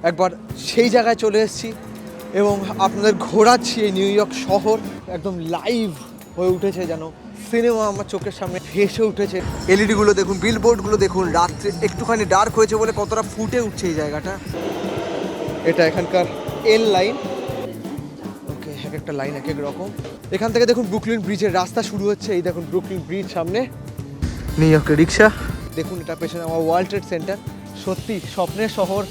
একবার সেই জায়গায় চলে এসেছি এবং আপনাদের ঘোরাচ্ছি এই নিউ ইয়র্ক শহর। একদম লাইভ হয়ে উঠেছে, যেন সিনেমা আমার চোখের সামনে ভেসে উঠেছে। এলইডিগুলো দেখুন, বিলবোর্ডগুলো দেখুন, রাত্রে একটুখানি ডার্ক হয়েছে বলে কতটা ফুটে উঠছে এই জায়গাটা। এটা এখানকার এল লাইন। ওকে, এক একটা লাইন এক এক রকম। এখান থেকে দেখুন ব্রুকলিন ব্রিজের রাস্তা শুরু হচ্ছে। এই দেখুন ব্রুকলিন ব্রিজ সামনে, নিউ ইয়র্কের রিক্সা দেখুন, এটা পেছনে আমার ওয়ার্ল্ড ট্রেড সেন্টার। সত্যি স্বপ্নের শহর।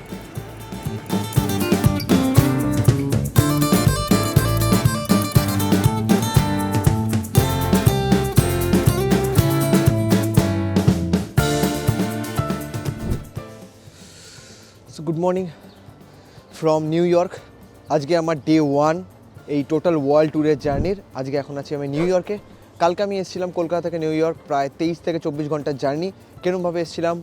Good morning from new York. আজকে আমার ডে 1 এই টোটাল ওয়ার্ল্ড ট্যুরের জার্নির। আজকে এখন আছি আমি নিউ ইয়র্কে। কালকে আমি এসেছিলাম কলকাতা থেকে নিউ ইয়র্ক, প্রায় 23 থেকে 24 ঘন্টার জার্নি। কেরমভাবে এসেছিলাম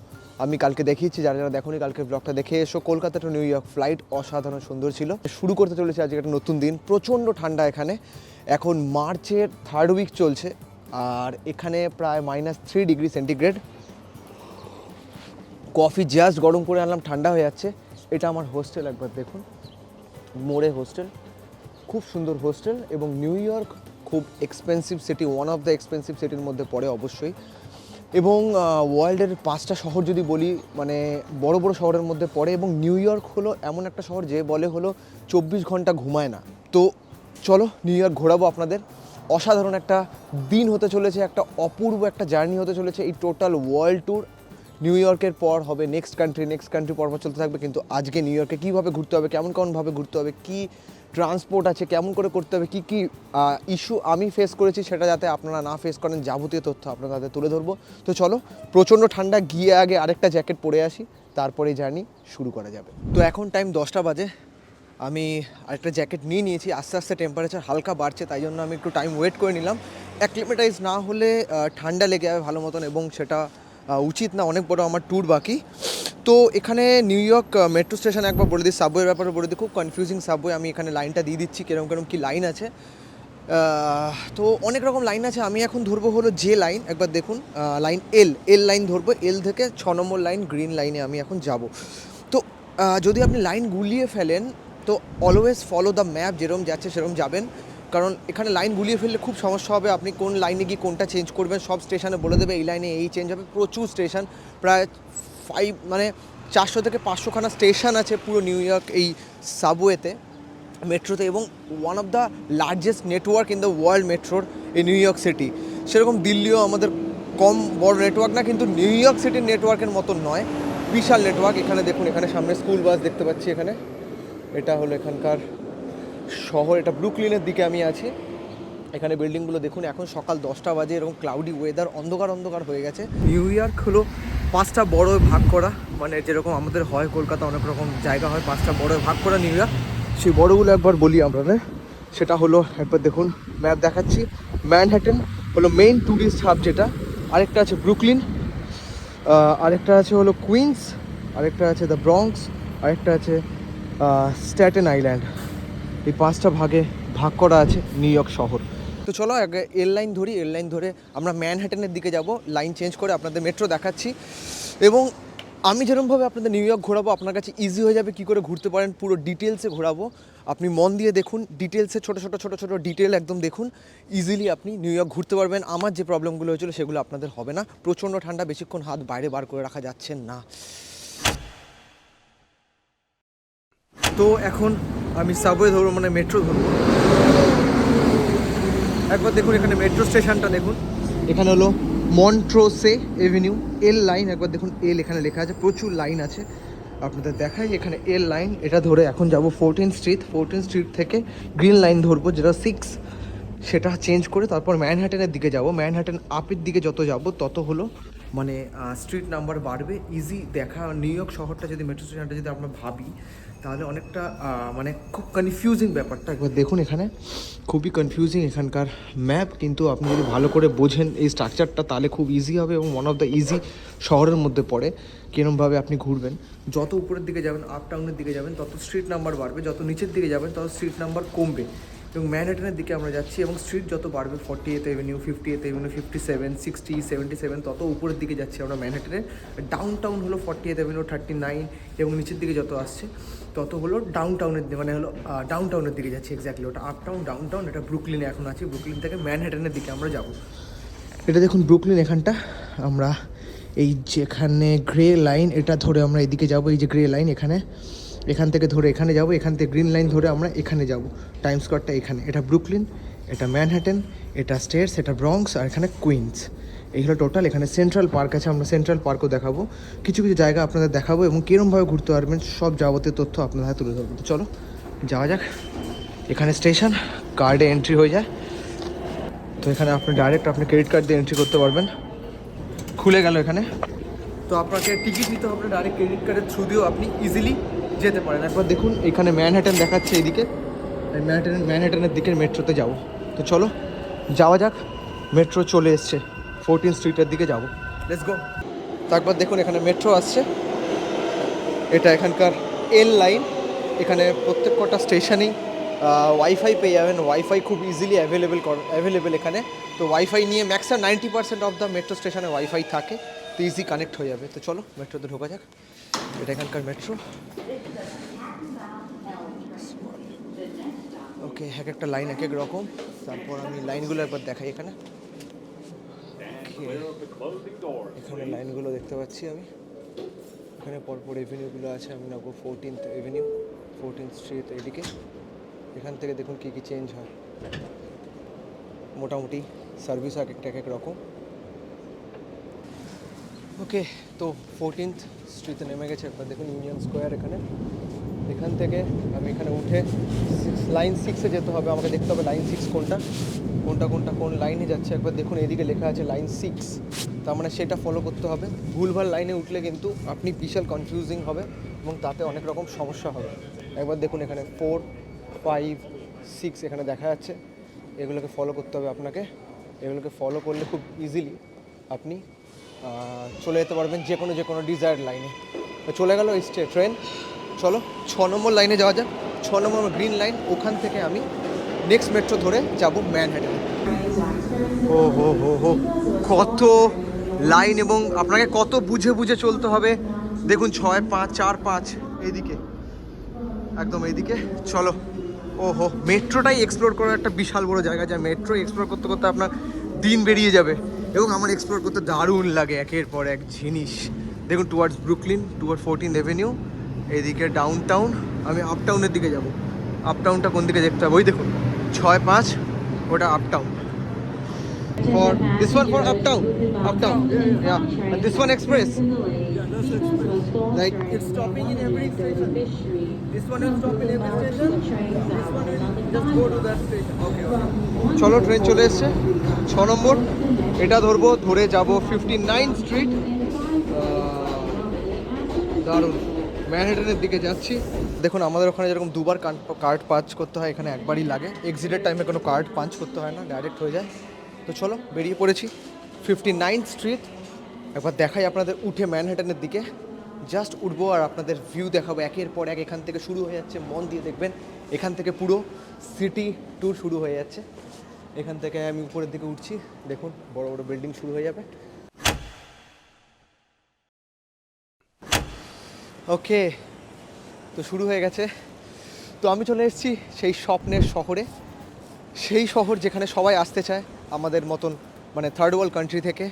আমি কালকে দেখিয়েছি, যারা যারা দেখোনি কালকে ব্লগটা দেখে এসো। Kolkata two new York flight অসাধারণ সুন্দর ছিল। শুরু করতে চলেছে আজকে একটা নতুন দিন। প্রচণ্ড ঠান্ডা এখানে, এখন মার্চের 3rd উইক চলছে আর এখানে প্রায় -3 ডিগ্রি সেন্টিগ্রেড। কফি জাস্ট গরম করে আনলাম, ঠান্ডা হয়ে যাচ্ছে। এটা আমার হোস্টেল, একবার দেখুন, মোড়ে হোস্টেল, খুব সুন্দর হোস্টেল। এবং নিউ ইয়র্ক খুব expensive city, one of the expensive সিটির মধ্যে পড়ে অবশ্যই। এবং ওয়ার্ল্ডের 5টা শহর যদি বলি, মানে বড় বড় শহরের মধ্যে পড়ে। এবং নিউ ইয়র্ক হলো এমন একটা শহর যে বলে হলো 24 ঘন্টা ঘুমায় না। তো চলো নিউ ইয়র্ক ঘোরাবো আপনাদের। অসাধারণ একটা দিন হতে চলেছে, একটা অপূর্ব একটা জার্নি হতে চলেছে এই টোটাল ওয়ার্ল্ড ট্যুর। নিউ ইয়র্কের পর হবে নেক্সট কান্ট্রি পর্ব চলতে থাকবে। কিন্তু আজকে নিউ ইয়র্কে কীভাবে ঘুরতে হবে, কেমনভাবে ঘুরতে হবে, কী ট্রান্সপোর্ট আছে, কেমন করে করতে হবে, কী কী ইস্যু আমি ফেস করেছি, সেটা যাতে আপনারা না ফেস করেন, যাবতীয় তথ্য আপনারা তাদের তুলে ধরবো। তো চলো, প্রচণ্ড ঠান্ডা, গিয়ে আগে আরেকটা জ্যাকেট পরে আসি, তারপরে জার্নি শুরু করা যাবে। তো এখন টাইম 10টা বাজে, আমি আরেকটা জ্যাকেট নিয়ে নিয়েছি। আস্তে আস্তে টেম্পারেচার হালকা বাড়ছে, তাই জন্য আমি একটু টাইম ওয়েট করে নিলাম। অ্যাক্লিমেটাইজ না হলে ঠান্ডা লেগে যাবে ভালো মতন, এবং সেটা উচিত না। অনেক বড় আমার ট্যুর বাকি। তো এখানে নিউ ইয়র্ক মেট্রো স্টেশন একবার বলে দিই, সাবওয়ের ব্যাপারে বলে দিই। খুব কনফিউজিং সাবওয়ে, আমি এখানে লাইনটা দিয়ে দিচ্ছি কেরম কী লাইন আছে। তো অনেক রকম লাইন আছে। আমি এখন ধরবো হলো যে লাইন, একবার দেখুন, লাইন এল লাইন ধরবো। এল থেকে 6 নম্বর লাইন গ্রিন লাইনে আমি এখন যাব। তো যদি আপনি লাইন গুলিয়ে ফেলেন তো অলওয়েজ ফলো দ্য ম্যাপ, যেরকম যাচ্ছে সেরকম যাবেন। কারণ এখানে লাইন গুলিয়ে ফেললে খুব সমস্যা হবে। আপনি কোন লাইনে গিয়ে কোনটা চেঞ্জ করবেন, সব স্টেশনে বলে দেবে এই লাইনে এই চেঞ্জ হবে। প্রচুর স্টেশন, প্রায় 400 থেকে 500খানা স্টেশন আছে পুরো নিউ ইয়র্ক এই সাবওয়েতে, মেট্রোতে। এবং one of the largest network in the world মেট্রোর এই নিউ ইয়র্ক সিটি। সেরকম দিল্লিও আমাদের কম বড় নেটওয়ার্ক না, কিন্তু নিউ ইয়র্ক সিটির নেটওয়ার্কের মতন নয়, বিশাল নেটওয়ার্ক। এখানে দেখুন, এখানে সামনে স্কুল বাস দেখতে পাচ্ছি। এখানে এটা হলো এখানকার শহর, এটা ব্রুকলিনের দিকে আমি আছি। এখানে বিল্ডিংগুলো দেখুন। এখন সকাল 10টা বাজে, এরকম ক্লাউডি ওয়েদার, অন্ধকার হয়ে গেছে। নিউ ইয়র্ক হলো 5টা বড় ভাগ করা, মানে যেরকম আমাদের হয় কলকাতা অনেক রকম জায়গা হয়, 5টা বড় ভাগ করা নিউ ইয়র্ক। সেই বড়গুলো একবার বলি আপনাদের। সেটা হলো, একবার দেখুন ম্যাপ দেখাচ্ছি, ম্যানহাটন হলো মেইন ট্যুরিস্ট হাব যেটা, আরেকটা আছে ব্রুকলিন, আরেকটা আছে হলো কুইন্স, আরেকটা আছে দ্য ব্রঙ্কস, আরেকটা আছে স্ট্যাটেন আইল্যান্ড। এই 5টা ভাগে ভাগ করা আছে নিউ ইয়র্ক শহর। তো চলো আগে এল লাইন ধরি। এল লাইন ধরে আমরা ম্যানহাটনের দিকে যাব, লাইন চেঞ্জ করে আপনাদের মেট্রো দেখাচ্ছি। এবং আমি যেরকমভাবে আপনাদের নিউ ইয়র্ক ঘোরাবো, আপনার কাছে ইজি হয়ে যাবে কী করে ঘুরতে পারেন, পুরো ডিটেলসে ঘোরাবো। আপনি মন দিয়ে দেখুন, ডিটেলসে ছোটো ছোটো ডিটেল একদম দেখুন, ইজিলি আপনি নিউ ইয়র্ক ঘুরতে পারবেন। আমার যে প্রবলেমগুলো হয়েছিল সেগুলো আপনাদের হবে না। প্রচণ্ড ঠান্ডা, বেশিক্ষণ হাত বাইরে বার করে রাখা যাচ্ছে না। তো এখন আমি সাবওয়ে ধরবো, মানে মেট্রো ধরবো। একবার দেখুন এখানে মেট্রো স্টেশনটা দেখুন। এখানে হলো মন্ট্রোসে এভিনিউ, এল লাইন। একবার দেখুন এল এখানে লেখা আছে, প্রচুর লাইন আছে। আপনাদের দেখাই, এখানে এল লাইন, এটা ধরে এখন যাব 14th স্ট্রিট থেকে গ্রিন লাইন ধরবো, যেটা 6, সেটা চেঞ্জ করে তারপর ম্যানহাটনের দিকে যাব। ম্যানহাটন আপের দিকে যত যাব তত হলো মানে স্ট্রিট নাম্বার বাড়বে। ইজি দেখা। নিউ ইয়র্ক শহরটা যদি, মেট্রো স্টেশনটা যদি আমরা ভাবি, তাহলে অনেকটা মানে খুব কনফিউজিং ব্যাপারটা। একবার দেখুন এখানে খুবই কনফিউজিং এখানকার ম্যাপ, কিন্তু আপনি যদি ভালো করে বোঝেন এই স্ট্রাকচারটা তাহলে খুব ইজি হবে। এবং ওয়ান অফ দ্য ইজি শহরের মধ্যে পড়ে। কীরমভাবে আপনি ঘুরবেন, যত উপরের দিকে যাবেন, আপ টাউনের দিকে যাবেন, তত স্ট্রিট নাম্বার বাড়বে, যত নিচের দিকে যাবেন তত স্ট্রিট নাম্বার কমবে। এবং ম্যানহাটনের দিকে আমরা যাচ্ছি এবং স্ট্রিট যত বাড়বে 40th এভিনিউ, 50th এভিনিউ, 57, 60, 77 তত উপরের দিকে যাচ্ছি আমরা ম্যানহাটনে। ডাউন টাউন হলো 40th এভিনিউ, 39 এবং নিচের দিকে যত আসছে তত হলো ডাউন টাউনের মানে হলো ডাউন টাউনের দিকে যাচ্ছি এক্স্যাক্টলি। ওটা আপ টাউন, ডাউন টাউন, এটা ব্রুকলিনে এখন আছি। ব্রুকলিন থেকে ম্যানহাটনের দিকে আমরা যাব। এটা দেখুন ব্রুকলিন, এখানটা আমরা এই যেখানে গ্রে লাইন এটা ধরে আমরা এদিকে যাব। এই যে গ্রে লাইন এখান থেকে ধরে এখানে যাব, এখান থেকে গ্রিন লাইন ধরে আমরা এখানে যাব। টাইম স্কোয়ারটা এখানে। এটা ব্রুকলিন, এটা ম্যানহাটন, এটা স্টেটস, এটা ব্রঙ্কস, আর এখানে কুইন্স। এই হলো টোটাল। এখানে সেন্ট্রাল পার্ক আছে, আমরা সেন্ট্রাল পার্কও দেখাবো, কিছু কিছু জায়গা আপনাদের দেখাবো এবং কীরমভাবে ঘুরতে পারবেন সব যাবতীয় তথ্য আপনাদের হাতে তুলে ধরবো। তো চলো যাওয়া যাক। এখানে স্টেশন, কার্ডে এন্ট্রি হয়ে যায়। তো এখানে আপনি ডাইরেক্ট আপনি ক্রেডিট কার্ড দিয়ে এন্ট্রি করতে পারবেন। খুলে গেল এখানে। তো আপনাকে টিকিট নিতে হবে, ডাইরেক্ট ক্রেডিট কার্ডের থ্রু দিয়েও আপনি ইজিলি যেতে পারেন। একবার দেখুন এখানে ম্যানহাটন দেখাচ্ছে এইদিকে, ম্যানহাটনের দিকের মেট্রোতে যাব। তো চলো যাওয়া যাক। মেট্রো চলে এসছে, 14 স্ট্রিটের দিকে যাব। Let's go. তারপর দেখুন এখানে মেট্রো আসছে। এটা এখানকার এল লাইন। এখানে প্রত্যেক কটা স্টেশনেই ওয়াইফাই পেয়ে যাবেন। ওয়াইফাই খুব ইজিলি অ্যাভেলেবেল এখানে। তো ওয়াইফাই নিয়ে ম্যাক্সিমাম 90% অফ দ্য মেট্রো স্টেশনে ওয়াইফাই থাকে, তো ইজি কানেক্ট হয়ে যাবে। তো চলো মেট্রোতে ঢোকা যাক। এটা এখানকার মেট্রো। ওকে, এক একটা লাইন এক এক রকম। তারপর আমি লাইনগুলো একবার দেখাই। এখানে এখানে লাইনগুলো দেখতে পাচ্ছি আমি। এখানে পরপর এভিনিউগুলো আছে। আমি নেবো 14th এভিনিউ, 14th স্ট্রিট এদিকে। এখান থেকে দেখুন কী কী চেঞ্জ হয়। মোটামুটি সার্ভিস এক এক রকম। ওকে, তো 14th স্ট্রিটে নেমে গেছে। একবার দেখুন ইউনিয়ন স্কোয়ার এখানে। এখান থেকে আমি এখানে উঠে লাইন 6-এ যেতে হবে। আমাকে দেখতে হবে লাইন 6 কোন লাইনে যাচ্ছে। একবার দেখুন এদিকে লেখা আছে লাইন 6, তার মানে সেটা ফলো করতে হবে। ভুলভাল লাইনে উঠলে কিন্তু আপনি বিশাল কনফিউজিং হবে এবং তাতে অনেক রকম সমস্যা হবে। একবার দেখুন এখানে 4, 5, 6 এখানে দেখা যাচ্ছে। এগুলোকে ফলো করতে হবে আপনাকে। এগুলোকে ফলো করলে খুব ইজিলি আপনি চলে যেতে পারবেন যে কোনো ডিজায়ার্ড লাইনে। তো চলে গেল এই ট্রেন। চলো 6 নম্বর লাইনে যাওয়া যাক। 6 নম্বর গ্রিন লাইন, ওখান থেকে আমি নেক্সট মেট্রো ধরে যাব ম্যানহাটন। ও হো হো হো, কত লাইন এবং আপনাকে কত বুঝে বুঝে চলতে হবে। দেখুন 6, 5, 4, 5 এইদিকে, একদম এইদিকে। চলো। ও হো, মেট্রোটাই এক্সপ্লোর করার একটা বিশাল বড় জায়গা, যা মেট্রো এক্সপ্লোর করতে করতে আপনার দিন বেরিয়ে যাবে এবং আমার এক্সপ্লোর করতে দারুণ লাগে একের পর এক জিনিস। দেখুন towards Brooklyn, toward 14th Avenue, এইদিকে ডাউন টাউন। আমি আপ টাউনের দিকে যাব। আপ টাউনটা কোন দিকে দেখতে হবে? ওই দেখুন 6, 5, ওটা up town. For this one for uptown, yeah. And this one express. Like it's stopping in every station. This one will stop in every station. This one will just go to that station. Okay. চলো train চলে এসছে 6 নম্বর। এটা ধরবো, ধরে যাব 59 street. দারুণ, ম্যানহাটনের দিকে যাচ্ছি। দেখুন আমাদের ওখানে যেরকম দুবার কার্ড পাঞ্চ করতে হয়, এখানে একবারই লাগে। এক্সিটের টাইমে কোনো কার্ড পাঞ্চ করতে হয় না, ডাইরেক্ট হয়ে যায়। তো চলো বেরিয়ে পড়েছি 59 স্ট্রিট। একবার দেখাই আপনাদের উঠে ম্যানহাটনের দিকে। জাস্ট উঠবো আর আপনাদের ভিউ দেখাবো একের পর এক। এখান থেকে শুরু হয়ে যাচ্ছে, মন দিয়ে দেখবেন, এখান থেকে পুরো সিটি ট্যুর শুরু হয়ে যাচ্ছে। এখান থেকে আমি উপরের দিকে উঠছি, দেখুন বড় বড় বিল্ডিং শুরু হয়ে যাবে। ওকে, তো শুরু হয়ে গেছে। তো আমি চলে এসেছি সেই স্বপ্নের শহরে, সেই শহর যেখানে সবাই আসতে চায় আমাদের মতন, মানে থার্ড ওয়ার্ল্ড কান্ট্রি থেকে,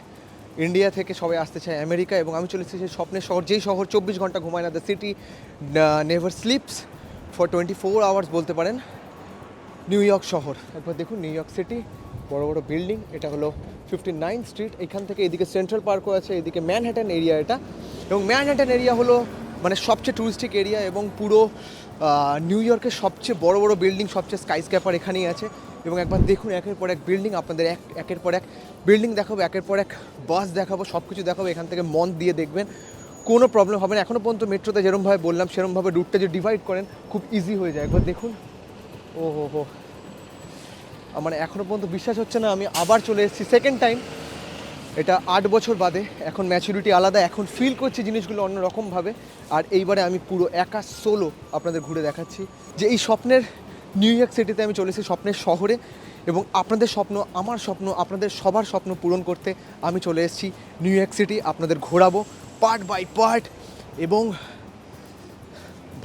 ইন্ডিয়া থেকে সবাই আসতে চায় আমেরিকা। এবং আমি চলে এসেছি সেই স্বপ্নের শহর, যেই শহর 24 ঘন্টা ঘুমায় না। The city never sleeps for 24 hours বলতে পারেন, নিউ ইয়র্ক শহর। একবার দেখুন নিউ ইয়র্ক সিটি, বড় বড় বিল্ডিং। এটা হলো 59 স্ট্রিট। এখান থেকে এদিকে সেন্ট্রাল পার্কও আছে, এদিকে ম্যানহাটন এরিয়া এটা। এবং ম্যানহাটন এরিয়া হলো মানে সবচেয়ে টুরিস্টিক এরিয়া এবং পুরো নিউ ইয়র্কের সবচেয়ে বড় বড় বিল্ডিং, সবচেয়ে স্কাইস্ক্র্যাপার এখানেই আছে। এবং একবার দেখুন একের পর এক বিল্ডিং, আপনাদের একের পর এক বিল্ডিং দেখাবো, একের পর এক বাস দেখাবো, সব কিছু দেখাবো। এখান থেকে মন দিয়ে দেখবেন, কোনো প্রবলেম হবে না। এখনও পর্যন্ত মেট্রোতে যেরকমভাবে বললাম সেরকমভাবে রুটটা যে ডিভাইড করেন খুব ইজি হয়ে যায়। একবার দেখুন, ও হো হো, আমার এখনও পর্যন্ত বিশ্বাস হচ্ছে না আমি আবার চলে এসেছি সেকেন্ড টাইম। এটা 8 বছর বাদে। এখন ম্যাচুরিটি আলাদা, এখন ফিল করছি জিনিসগুলো অন্যরকমভাবে। আর এইবারে আমি পুরো একা সোলো আপনাদের ঘুরে দেখাচ্ছি যে এই স্বপ্নের নিউ ইয়র্ক সিটিতে আমি চলে এসেছি স্বপ্নের শহরে, এবং আপনাদের স্বপ্ন, আমার স্বপ্ন, আপনাদের সবার স্বপ্ন পূরণ করতে আমি চলে এসেছি নিউ ইয়র্ক সিটি। আপনাদের ঘোরাবো পার্ট বাই পার্ট, এবং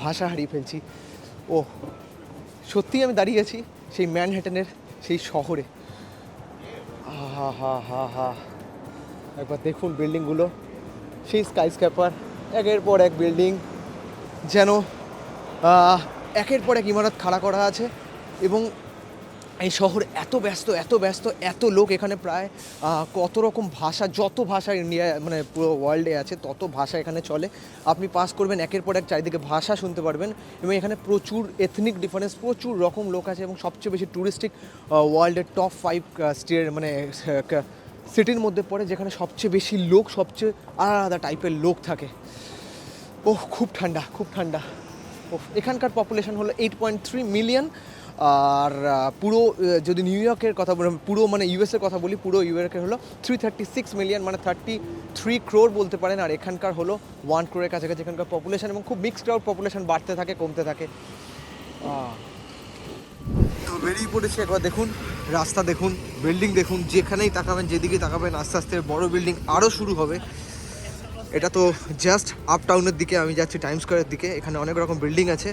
ভাষা হারিয়ে ফেলছি। ও সত্যিই আমি দাঁড়িয়ে আছি সেই ম্যানহাটনের সেই শহরে। হা হা হা হা, একবার দেখুন বিল্ডিংগুলো, সেই স্কাইস্ক্র্যাপার, একের পর এক বিল্ডিং, যেন একের পর এক ইমারত খাড়া করা আছে। এবং এই শহর এত ব্যস্ত, এত ব্যস্ত, এত লোক এখানে, প্রায় কত রকম ভাষা, যত ভাষা ইন্ডিয়া মানে পুরো ওয়ার্ল্ডে আছে তত ভাষা এখানে চলে। আপনি পাস করবেন, একের পর এক চারিদিকে ভাষা শুনতে পারবেন, এবং এখানে প্রচুর এথনিক ডিফারেন্স, প্রচুর রকম লোক আছে, এবং সবচেয়ে বেশি ট্যুরিস্টিক ওয়ার্ল্ডের টপ 5 মানে সিটির মধ্যে পড়ে, যেখানে সবচেয়ে বেশি লোক, সবচেয়ে আলাদা টাইপের লোক থাকে। ওহ খুব ঠান্ডা, খুব ঠান্ডা। ওহ, এখানকার পপুলেশন হলো 8.3 মিলিয়ন। আর পুরো যদি নিউ ইয়র্কের কথা বলি, পুরো মানে ইউএসের কথা বলি, পুরো ইউএসের হলো 336 মিলিয়ন, মানে 33 ক্রোর বলতে পারেন। আর এখানকার হলো 1 ক্রোরের কাছাকাছি এখানকার পপুলেশন, এবং খুব মিক্সড আউট পপুলেশন, বাড়তে থাকে কমতে থাকে। তো বেরিয়ে পড়েছি, একবার দেখুন রাস্তা, দেখুন বিল্ডিং, দেখুন যেখানেই তাকাবেন, যেদিকে তাকাবেন আস্তে আস্তে বড় বিল্ডিং আরও শুরু হবে। এটা তো জাস্ট আপ টাউনের দিকে, আমি যাচ্ছি টাইম স্কোয়ারের দিকে। এখানে অনেক রকম বিল্ডিং আছে,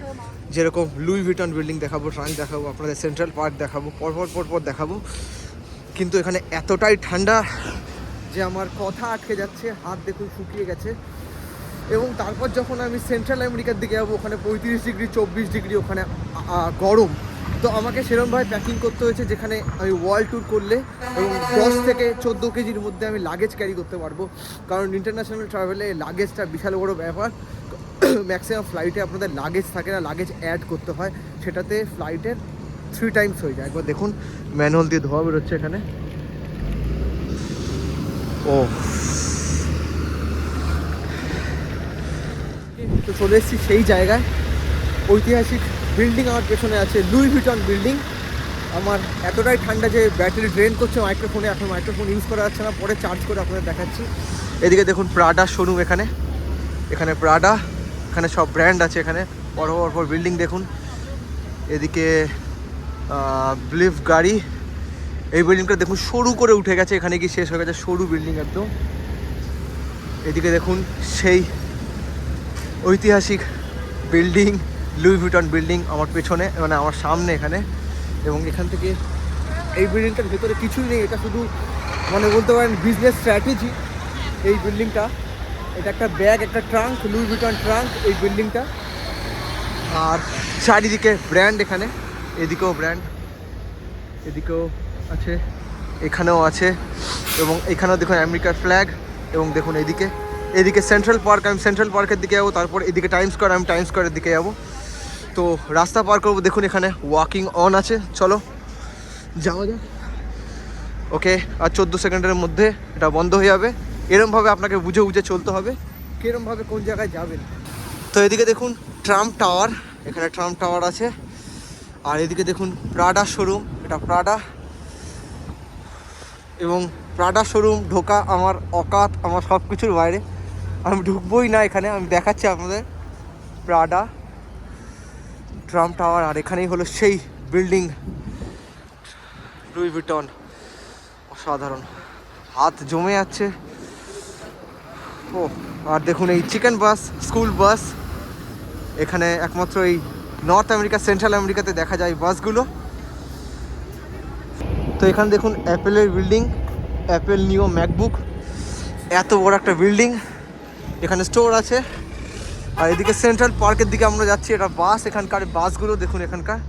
যেরকম লুই ভিটন বিল্ডিং দেখাবো, ট্রাঙ্ক দেখাবো, আপনাদের সেন্ট্রাল পার্ক দেখাবো, পরপর দেখাবো। কিন্তু এখানে এতটাই ঠান্ডা যে আমার কথা আটকে যাচ্ছে, হাত দেখুন শুকিয়ে গেছে। এবং তারপর যখন আমি সেন্ট্রাল আমেরিকার দিকে যাবো, ওখানে 35 ডিগ্রি 24 ডিগ্রি ওখানে গরম। তো আমাকে সেরকমভাবে প্যাকিং করতে হয়েছে, যেখানে আমি ওয়ার্ল্ড ট্যুর করলে এবং 10 থেকে 14 কেজির মধ্যে আমি লাগেজ ক্যারি করতে পারবো। কারণ ইন্টারন্যাশনাল ট্রাভেলে লাগেজটা বিশাল বড় ব্যাপার। ম্যাক্সিমাম ফ্লাইটে আপনাদের লাগেজ থাকে না, লাগেজ অ্যাড করতে হয়, সেটাতে ফ্লাইটের 3 টাইমস হয়ে যায়। একবার দেখুন ম্যানুয়াল দিয়ে ধোয়া বেরোচ্ছে এখানে। ও তো চলে এসেছি সেই জায়গায়, ঐতিহাসিক বিল্ডিং আমার পেছনে আছে, লুই ভিটন বিল্ডিং। আমার এতটাই ঠান্ডা যে ব্যাটারি ড্রেন করছে মাইক্রোফোনে, এখন মাইক্রোফোন ইউজ করা যাচ্ছে না, পরে চার্জ করে আপনাদের দেখাচ্ছি। এদিকে দেখুন প্রাডা শোরুম, এখানে প্রাডা, এখানে সব ব্র্যান্ড আছে, এখানে পর বিল্ডিং দেখুন। এদিকে ব্লিফ গাড়ি, এই বিল্ডিংটা দেখুন সরু করে উঠে গেছে, এখানে কি শেষ হয়ে গেছে, সরু বিল্ডিং একদম। এদিকে দেখুন সেই ঐতিহাসিক বিল্ডিং, লুই ভিটন বিল্ডিং আমার পেছনে, মানে আমার সামনে এখানে। এবং এখান থেকে এই বিল্ডিংটার ভেতরে কিছুই নেই, এটা শুধু মানে বলতে পারেন বিজনেস স্ট্র্যাটেজি এই বিল্ডিংটা। এটা একটা ব্যাগ, একটা ট্রাঙ্ক, লুই ভিটন ট্রাঙ্ক এই বিল্ডিংটা। আর চারিদিকে ব্র্যান্ড, এখানে এদিকেও ব্র্যান্ড, এদিকেও আছে, এখানেও আছে, এবং এখানেও দেখুন আমেরিকার ফ্ল্যাগ। এবং দেখুন এদিকে সেন্ট্রাল পার্ক, আমি সেন্ট্রাল পার্কের দিকে যাবো, তারপর এদিকে টাইম স্কোয়ার, আমি টাইম স্কোয়ারের দিকে যাবো। তো রাস্তা পার করবো, দেখুন এখানে ওয়াকিং অন আছে, চলো যাওয়া যাক। ওকে, আর 14 সেকেন্ডের মধ্যে এটা বন্ধ হয়ে যাবে। এরমভাবে আপনাকে বুঝে চলতে হবে কিরমভাবে কোন জায়গায় যাবেন। তো এদিকে দেখুন ট্রাম্প টাওয়ার, এখানে ট্রাম্প টাওয়ার আছে। আর এদিকে দেখুন প্রাডা শোরুম, এটা প্রাডা। এবং প্রাডা শোরুম ঢোকা আমার অকাত, আমার সব কিছুর বাইরে, আমি ঢুকবোই না এখানে। আমি দেখাচ্ছি আপনাদের প্রাডা, ট্রাম্প টাওয়ার, আর এখানেই হলো সেই বিল্ডিং লুই ভিটন। অসাধারণ, হাত জমে যাচ্ছে। ও আর দেখুন এই চিকেন বাস, স্কুল বাস, এখানে একমাত্র এই নর্থ আমেরিকা, সেন্ট্রাল আমেরিকাতে দেখা যায় বাসগুলো। তো এখানে দেখুন অ্যাপেলের বিল্ডিং, অ্যাপেল নিও ম্যাকবুক, এত বড় একটা বিল্ডিং, এখানে স্টোর আছে। আর এদিকে সেন্ট্রাল পার্কের দিকে আমরা যাচ্ছি, এটা বাস, এখানকার বাসগুলো দেখুন এখানকার।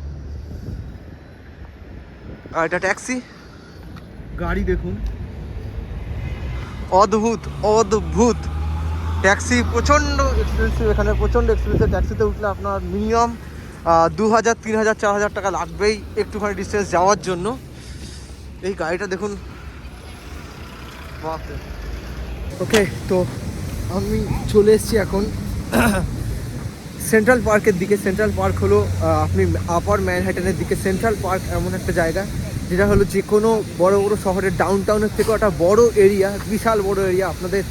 আর এটা ট্যাক্সি গাড়ি, দেখুন অদ্ভুত ট্যাক্সি, প্রচণ্ড এক্সপেন্সিভ, এখানে প্রচণ্ড এক্সপেন্সিভ। ট্যাক্সিতে উঠলে আপনার মিনিমাম 2000, 3000, 4000 টাকা লাগবেই একটুখানি ডিস্টেন্স যাওয়ার জন্য। এই গাড়িটা দেখুন, ওকে। তো আমি চলে এসেছি এখন সেন্ট্রাল পার্কের দিকে। সেন্ট্রাল পার্ক হলো আপনি আপার ম্যানহাটনের দিকে, সেন্ট্রাল পার্ক এমন একটা জায়গা যেটা হলো যে কোনো বড় শহরের ডাউন টাউনের থেকেও একটা বড় এরিয়া, বিশাল বড় এরিয়া। আপনাদের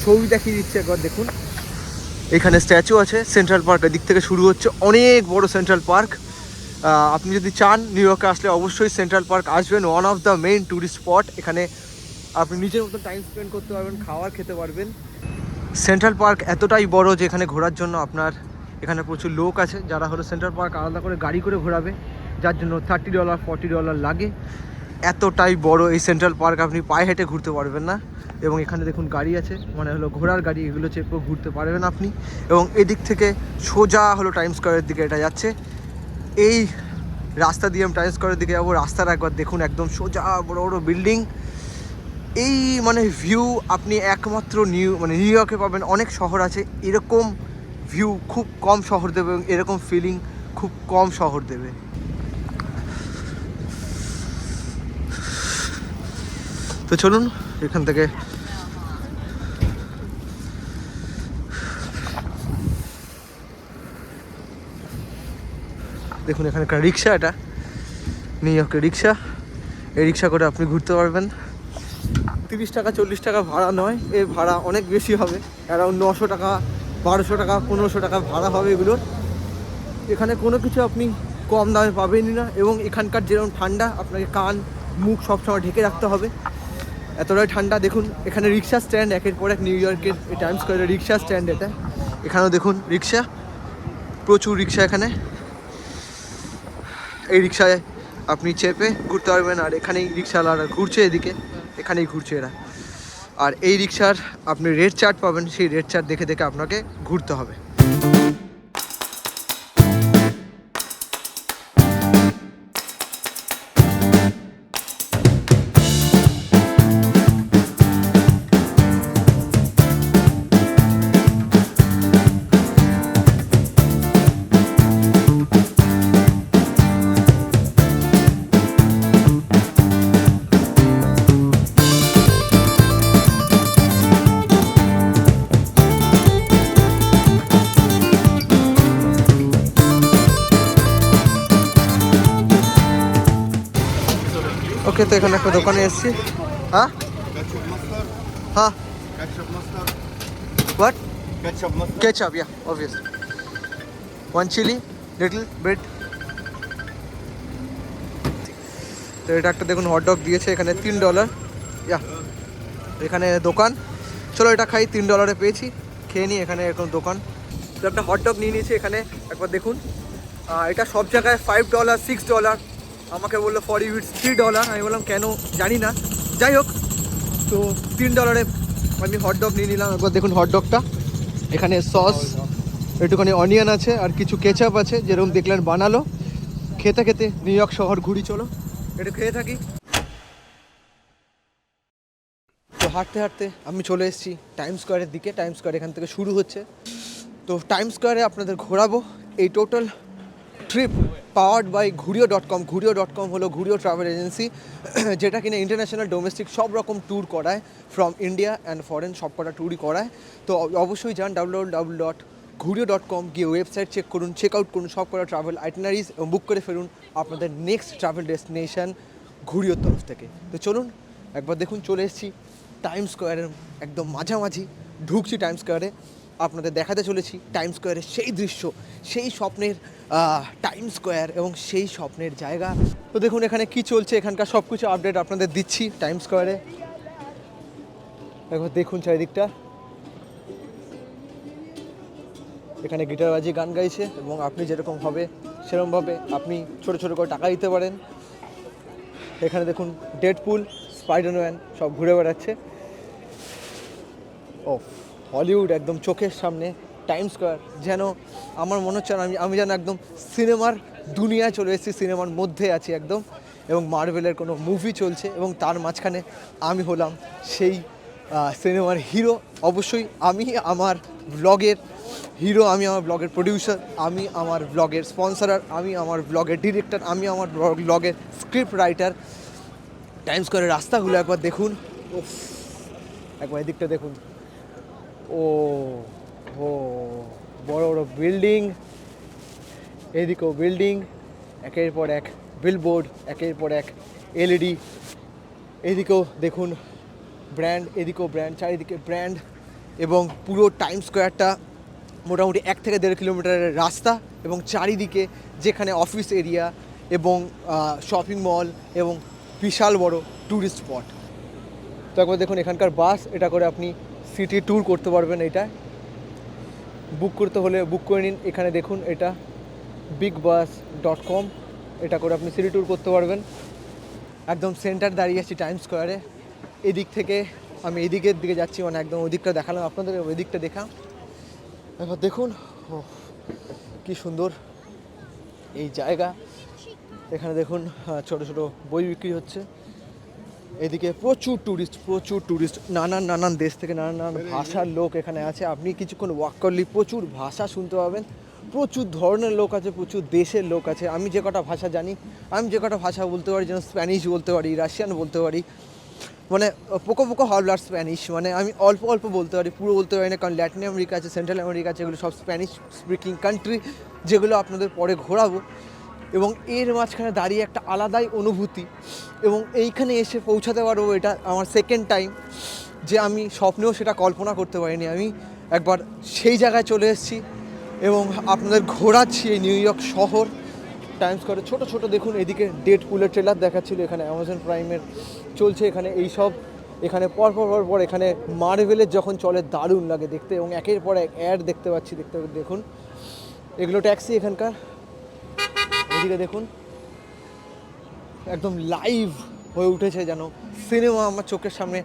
ছবি দেখিয়ে দিচ্ছে, একবার দেখুন। এখানে স্ট্যাচু আছে, সেন্ট্রাল পার্কের দিক থেকে শুরু হচ্ছে, অনেক বড় সেন্ট্রাল পার্ক। আপনি যদি চান নিউ ইয়র্কে আসলে অবশ্যই সেন্ট্রাল পার্ক আসবেন, one of the main tourist spot. এখানে আপনি নিজের মতো টাইম স্পেন্ড করতে পারবেন, খাবার খেতে পারবেন। সেন্ট্রাল পার্ক এতটাই বড় যে এখানে ঘোরার জন্য আপনার এখানে প্রচুর লোক আছে যারা হলো সেন্ট্রাল পার্ক আলাদা করে গাড়ি করে ঘোরাবে, যার জন্য $30 $40 লাগে। এতটাই বড় এই সেন্ট্রাল পার্ক, আপনি পায়ে হেঁটে ঘুরতে পারবেন না। এবং এখানে দেখুন গাড়ি আছে, মানে হলো ঘোড়ার গাড়ি, এগুলো চেপেও ঘুরতে পারবেন আপনি। এবং এদিক থেকে সোজা হলো টাইম স্কোয়ারের দিকে এটা যাচ্ছে। এই রাস্তা দিয়ে আমি টাইম স্কোয়ারের দিকে যাবো। রাস্তার একবার দেখুন, একদম সোজা বড় বড় বিল্ডিং। এই মানে ভিউ আপনি একমাত্র নিউ ইয়র্কে পাবেন। অনেক শহর আছে এরকম ভিউ খুব কম শহর দেবে, এবং এরকম ফিলিং খুব কম শহর দেবে। তো চলুন এখান থেকে দেখুন, এখানে একটা রিক্সা, এটা নিউ ইয়র্কের রিক্সা। এই রিক্সা করে আপনি ঘুরতে পারবেন। 30 টাকা 40 টাকা ভাড়া নয়, এর ভাড়া অনেক বেশি হবে, অ্যারাউন্ড 900 টাকা 1200 টাকা 1500 টাকা ভাড়া হবে এগুলোর। এখানে কোনো কিছু আপনি কম দামে পাবেনই না। এবং এখানকার যেরকম ঠান্ডা, আপনাকে কান মুখ সবসময় ঢেকে রাখতে হবে, এতটাই ঠান্ডা। দেখুন এখানে রিক্সা স্ট্যান্ড একের পর এক, নিউ ইয়র্কের এই টাইম স্কোয়ারের রিক্সা স্ট্যান্ড এটা। এখানেও দেখুন রিক্সা, প্রচুর রিক্সা এখানে। এই রিক্সায় আপনি চেপে ঘুরতে পারবেন। আর এখানেই রিক্সাওয়ালারা ঘুরছে, এদিকে এখানেই ঘুরছে এরা। আর এই রিক্সার আপনি রেড চার্ট পাবেন, সেই রেড চার্ট দেখে দেখে আপনাকে ঘুরতে হবে। ওকে, তো এখানে একটা দোকানে এসেছি। হ্যাঁ হ্যাঁ, what ketchup, yeah obviously, 1 chili little bit. তো এটা একটা দেখুন হটডগ দিয়েছে এখানে $3। ইয়া এখানে দোকান, চলো এটা খাই। $3 পেয়েছি, খেয়ে নিই। এখানে এরকম দোকান। তো একটা হটডগ নিয়ে নিয়েছি এখানে, একবার দেখুন। এটা সব জায়গায় $5 $6, আমাকে বললো ফর ইউ ইটস $3। আমি বললাম কেন জানি না, যাই হোক। তো $3 আমি হটডগ নিয়ে নিলাম। একবার দেখুন হটডগটা, এখানে সস, একটুখানি অনিয়ন আছে, আর কিছু কেচাপ আছে, যেরকম দেখলেন বানালো। খেতে খেতে নিউ ইয়র্ক শহর ঘুরি, চলো একটু খেয়ে থাকি। তো হাঁটতে হাঁটতে আমি চলে এসেছি টাইম স্কোয়ারের দিকে। টাইম স্কোয়ার এখান থেকে শুরু হচ্ছে। তো টাইম স্কোয়ারে আপনাদের ঘোরাবো। এই টোটাল ট্রিপ পাওয়ার্ড বাই ঘুরিও.com। ঘুরিও.com হলো ঘুরিও ট্রাভেল এজেন্সি, যেটা কিনা ইন্টারন্যাশনাল ডোমেস্টিক সব রকম ট্যুর করায়, ফ্রম ইন্ডিয়া অ্যান্ড ফরেন সব কটা ট্যুরই করায়। তো অবশ্যই যান www.ঘুরিও.com, গিয়ে ওয়েবসাইট চেক করুন, চেক আউট করুন সব কটা ট্রাভেল আইটিনারিজ, এবং বুক করে ফেলুন আপনাদের নেক্সট ট্রাভেল ডেস্টিনেশন ঘুরিওর তরফ থেকে। তো চলুন একবার দেখুন, চলে এসেছি টাইম স্কোয়ারের একদম মাঝামাঝি, ঢুকছি টাইম স্কোয়ারে। আপনাদের দেখাতে চলেছি টাইম স্কোয়ারের সেই দৃশ্য, সেই স্বপ্নের টাইম স্কোয়ার এবং সেই স্বপ্নের জায়গা। তো দেখুন এখানে কি চলছে, এখানকার সব কিছু আপডেট আপনাদের দিচ্ছি টাইম স্কোয়ারে। একবার দেখুন চারিদিকটা, এখানে গিটারবাজি গান গাইছে, এবং আপনি যেরকম হবে সেরকমভাবে আপনি ছোটো ছোটো করে টাকা দিতে পারেন। এখানে দেখুন ডেডপুল, স্পাইডারম্যান সব ঘুরে বেড়াচ্ছে। ও হলিউড একদম চোখের সামনে, টাইম স্কোয়ার যেন আমার মনে হচ্ছে আমি যেন একদম সিনেমার দুনিয়ায় চলে এসেছি, সিনেমার মধ্যে আছি একদম। এবং মার্ভেলের কোনো মুভি চলছে, এবং তার মাঝখানে আমি হলাম সেই সিনেমার হিরো। অবশ্যই আমি আমার ব্লগের হিরো, আমি আমার ব্লগের প্রডিউসার, আমি আমার ব্লগের স্পন্সরার, আমি আমার ব্লগের ডিরেক্টর, আমি আমার ব্লগের স্ক্রিপ্ট রাইটার। টাইম স্কোয়ারের রাস্তাগুলো একবার দেখুন, একবার এদিকটা দেখুন। ও ও বড় বড় বিল্ডিং, এদিকেও বিল্ডিং, একের পর এক বিলবোর্ড, একের পর এক এলইডি। এদিকেও দেখুন ব্র্যান্ড, এদিকেও ব্র্যান্ড, চারিদিকে ব্র্যান্ড। এবং পুরো টাইম স্কোয়ারটা মোটামুটি 1 থেকে 1.5 কিলোমিটারের রাস্তা এবং চারিদিকে যেখানে অফিস এরিয়া এবং শপিং মল এবং বিশাল বড় ট্যুরিস্ট স্পট। তো একবার দেখুন এখানকার বাস, এটা করে আপনি সিটি ট্যুর করতে পারবেন। এটা বুক করতে হলে বুক করে নিন। এখানে দেখুন এটা bigbus.com, এটা করে আপনি সিটি ট্যুর করতে পারবেন। একদম সেন্টার দাঁড়িয়ে আছি টাইম স্কোয়ারে। এদিক থেকে আমি এদিকের দিকে যাচ্ছি, মানে একদম ওই দিকটা দেখালাম আপনাদের, ওই দিকটা দেখা। এবার দেখুন কি সুন্দর এই জায়গা। এখানে দেখুন ছোটো ছোটো বই বিক্রি হচ্ছে। এদিকে প্রচুর ট্যুরিস্ট নানান দেশ থেকে নানান ভাষার লোক এখানে আছে। আপনি কিছুক্ষণ ওয়াক করলে প্রচুর ভাষা শুনতে পাবেন, প্রচুর ধরনের লোক আছে, প্রচুর দেশের লোক আছে। আমি যে কটা ভাষা জানি, আমি যে কটা ভাষা বলতে পারি, যেন স্প্যানিশ বলতে পারি, রাশিয়ান বলতে পারি, মানে পোকো হাবলার স্প্যানিশ, মানে আমি অল্প বলতে পারি, পুরো বলতে পারি না, কারণ ল্যাটিন আমেরিকা আছে, সেন্ট্রাল আমেরিকা আছে, এগুলো সব স্প্যানিশ স্পিকিং কান্ট্রি, যেগুলো আপনাদের পরে ঘোরাবো। এবং এর মাঝখানে দাঁড়িয়ে একটা আলাদাই অনুভূতি, এবং এইখানে এসে পৌঁছাতে পারবো, এটা আমার সেকেন্ড টাইম, যে আমি স্বপ্নেও সেটা কল্পনা করতে পারিনি। আমি একবার সেই জায়গায় চলে এসেছি এবং আপনাদের ঘোরাচ্ছি এই নিউ ইয়র্ক শহর। টাইম স্কোয়ারে ছোটো দেখুন, এদিকে ডেড পুলের ট্রেলার দেখাচ্ছিল, এখানে অ্যামাজন প্রাইমের চলছে। এখানে এইসব এখানে পর এখানে মার্ভেলের যখন চলে দারুণ লাগে দেখতে, এবং একের পর এক অ্যাড দেখতে পাচ্ছি। দেখুন এগুলো ট্যাক্সি এখানকার। এদিকে দেখুন একদম লাইভ হয়ে উঠেছে, যেন সিনেমা আমার চোখের সামনে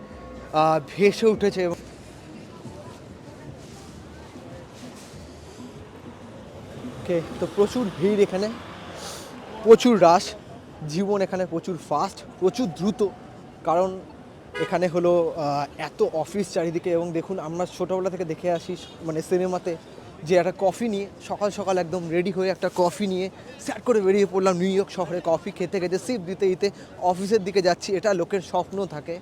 ভেসে উঠেছে। ওকে, তো প্রচুর ভিড় এখানে, প্রচুর রাশ, জীবন এখানে প্রচুর ফাস্ট, প্রচুর দ্রুত, কারণ এখানে হলো এত অফিস চারিদিকে। এবং দেখুন আমরা ছোটোবেলা থেকে দেখে আসি মানে সিনেমাতে, যে একটা কফি নিয়ে সকাল একদম রেডি হয়ে একটা কফি নিয়ে স্যাট করে বেরিয়ে পড়লাম নিউ ইয়র্ক শহরে, কফি খেতে সিপ দিতে অফিসের দিকে যাচ্ছি, এটা লোকের স্বপ্ন থাকে।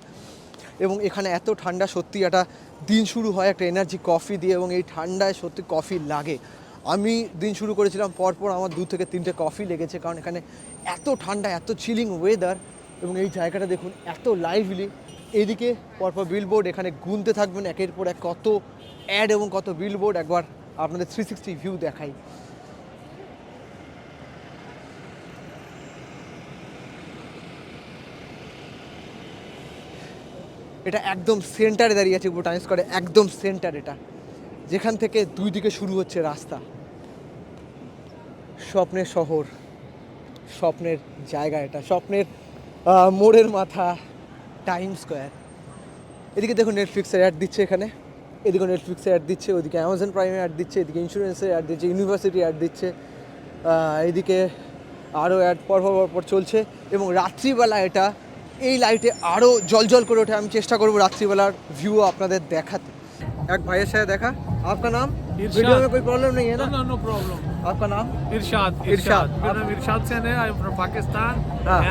এবং এখানে এত ঠান্ডা, সত্যি একটা দিন শুরু হয় একটা এনার্জি কফি দিয়ে, এবং এই ঠান্ডায় সত্যি কফি লাগে। আমি দিন শুরু করেছিলাম, পরপর আমার 2 থেকে 3টে কফি লেগেছে, কারণ এখানে এত ঠান্ডা, এত চিলিং ওয়েদার। এবং এই জায়গাটা দেখুন এত লাইভলি, এদিকে পরপর বিলবোর্ড, এখানে গুনতে থাকবেন একের পর এক কত অ্যাড এবং কত বিলবোর্ড। একবার আপনাদের 360 ভিউ দেখাই। এটা একদম সেন্টারে দাঁড়িয়ে আছে টাইম স্কোয়ারে, একদম সেন্টার, এটা যেখান থেকে দুই দিকে শুরু হচ্ছে রাস্তা। স্বপ্নের শহর, স্বপ্নের জায়গা, এটা স্বপ্নের মোড়ের মাথা টাইম স্কোয়ার। এদিকে দেখুন নেটফ্লিক্সের অ্যাড দিচ্ছে এখানে, এদিকে নেটফ্লিক্সের অ্যাড দিচ্ছে, ওইদিকে অ্যামাজন প্রাইমের অ্যাড দিচ্ছে, এদিকে ইন্স্যুরেন্সের অ্যাড দিচ্ছে, ইউনিভার্সিটি অ্যাড দিচ্ছে, এদিকে আরও অ্যাড পর চলছে। এবং রাত্রিবেলা এটা এই লাইটে আরও জল করে ওঠে। আমি চেষ্টা করবো রাত্রিবেলার ভিউ আপনাদের দেখাতে। এক ভাইয়ের সাথে দেখা। आपका नाम? वीडियो में कोई प्रॉब्लम नहीं है ना? No problem. आपका नाम? Irshad. My name is Irshad Sen. I'm from Pakistan,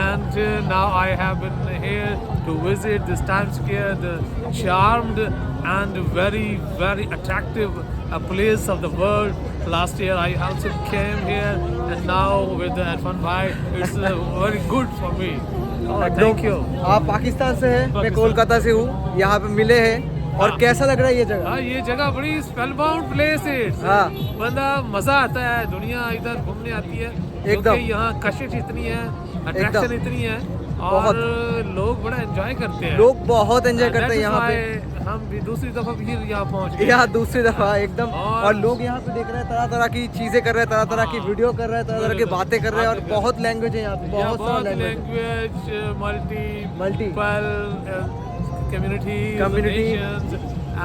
and now I have been here to visit this Times Square, the charmed and very attractive place of the world. Last year I also came here, and now with the Irfan Bhai, it's very good for me. Thank you. आप पाकिस्तान से हैं, मैं कोलकाता से हूँ, यहाँ पे मिले हैं। और कैसा लग रहा है ये जगह? हाँ, ये जगह बड़ी स्पेलबाउंड प्लेस है। हाँ, बंदा मजा आता है, दुनिया इधर घूमने आती है, एकदम। क्योंकि यहाँ कशिश इतनी है, अट्रैक्शन इतनी है, और लोग बड़ा एंजॉय करते हैं। लोग बहुत एंजॉय करते हैं यहाँ पे। हम भी दूसरी दफा फिर यहाँ पहुँच गए। यहाँ दूसरी दफा एकदम। और लोग यहाँ पे देख रहे हैं, तरह की चीजें कर रहे हैं, तरह की वीडियो कर रहे हैं, तरह की बातें कर रहे हैं, और बहुत लैंग्वेज है यहाँ पे, बहुत सारा लैंग्वेज, मल्टीपल कम्युनिटी।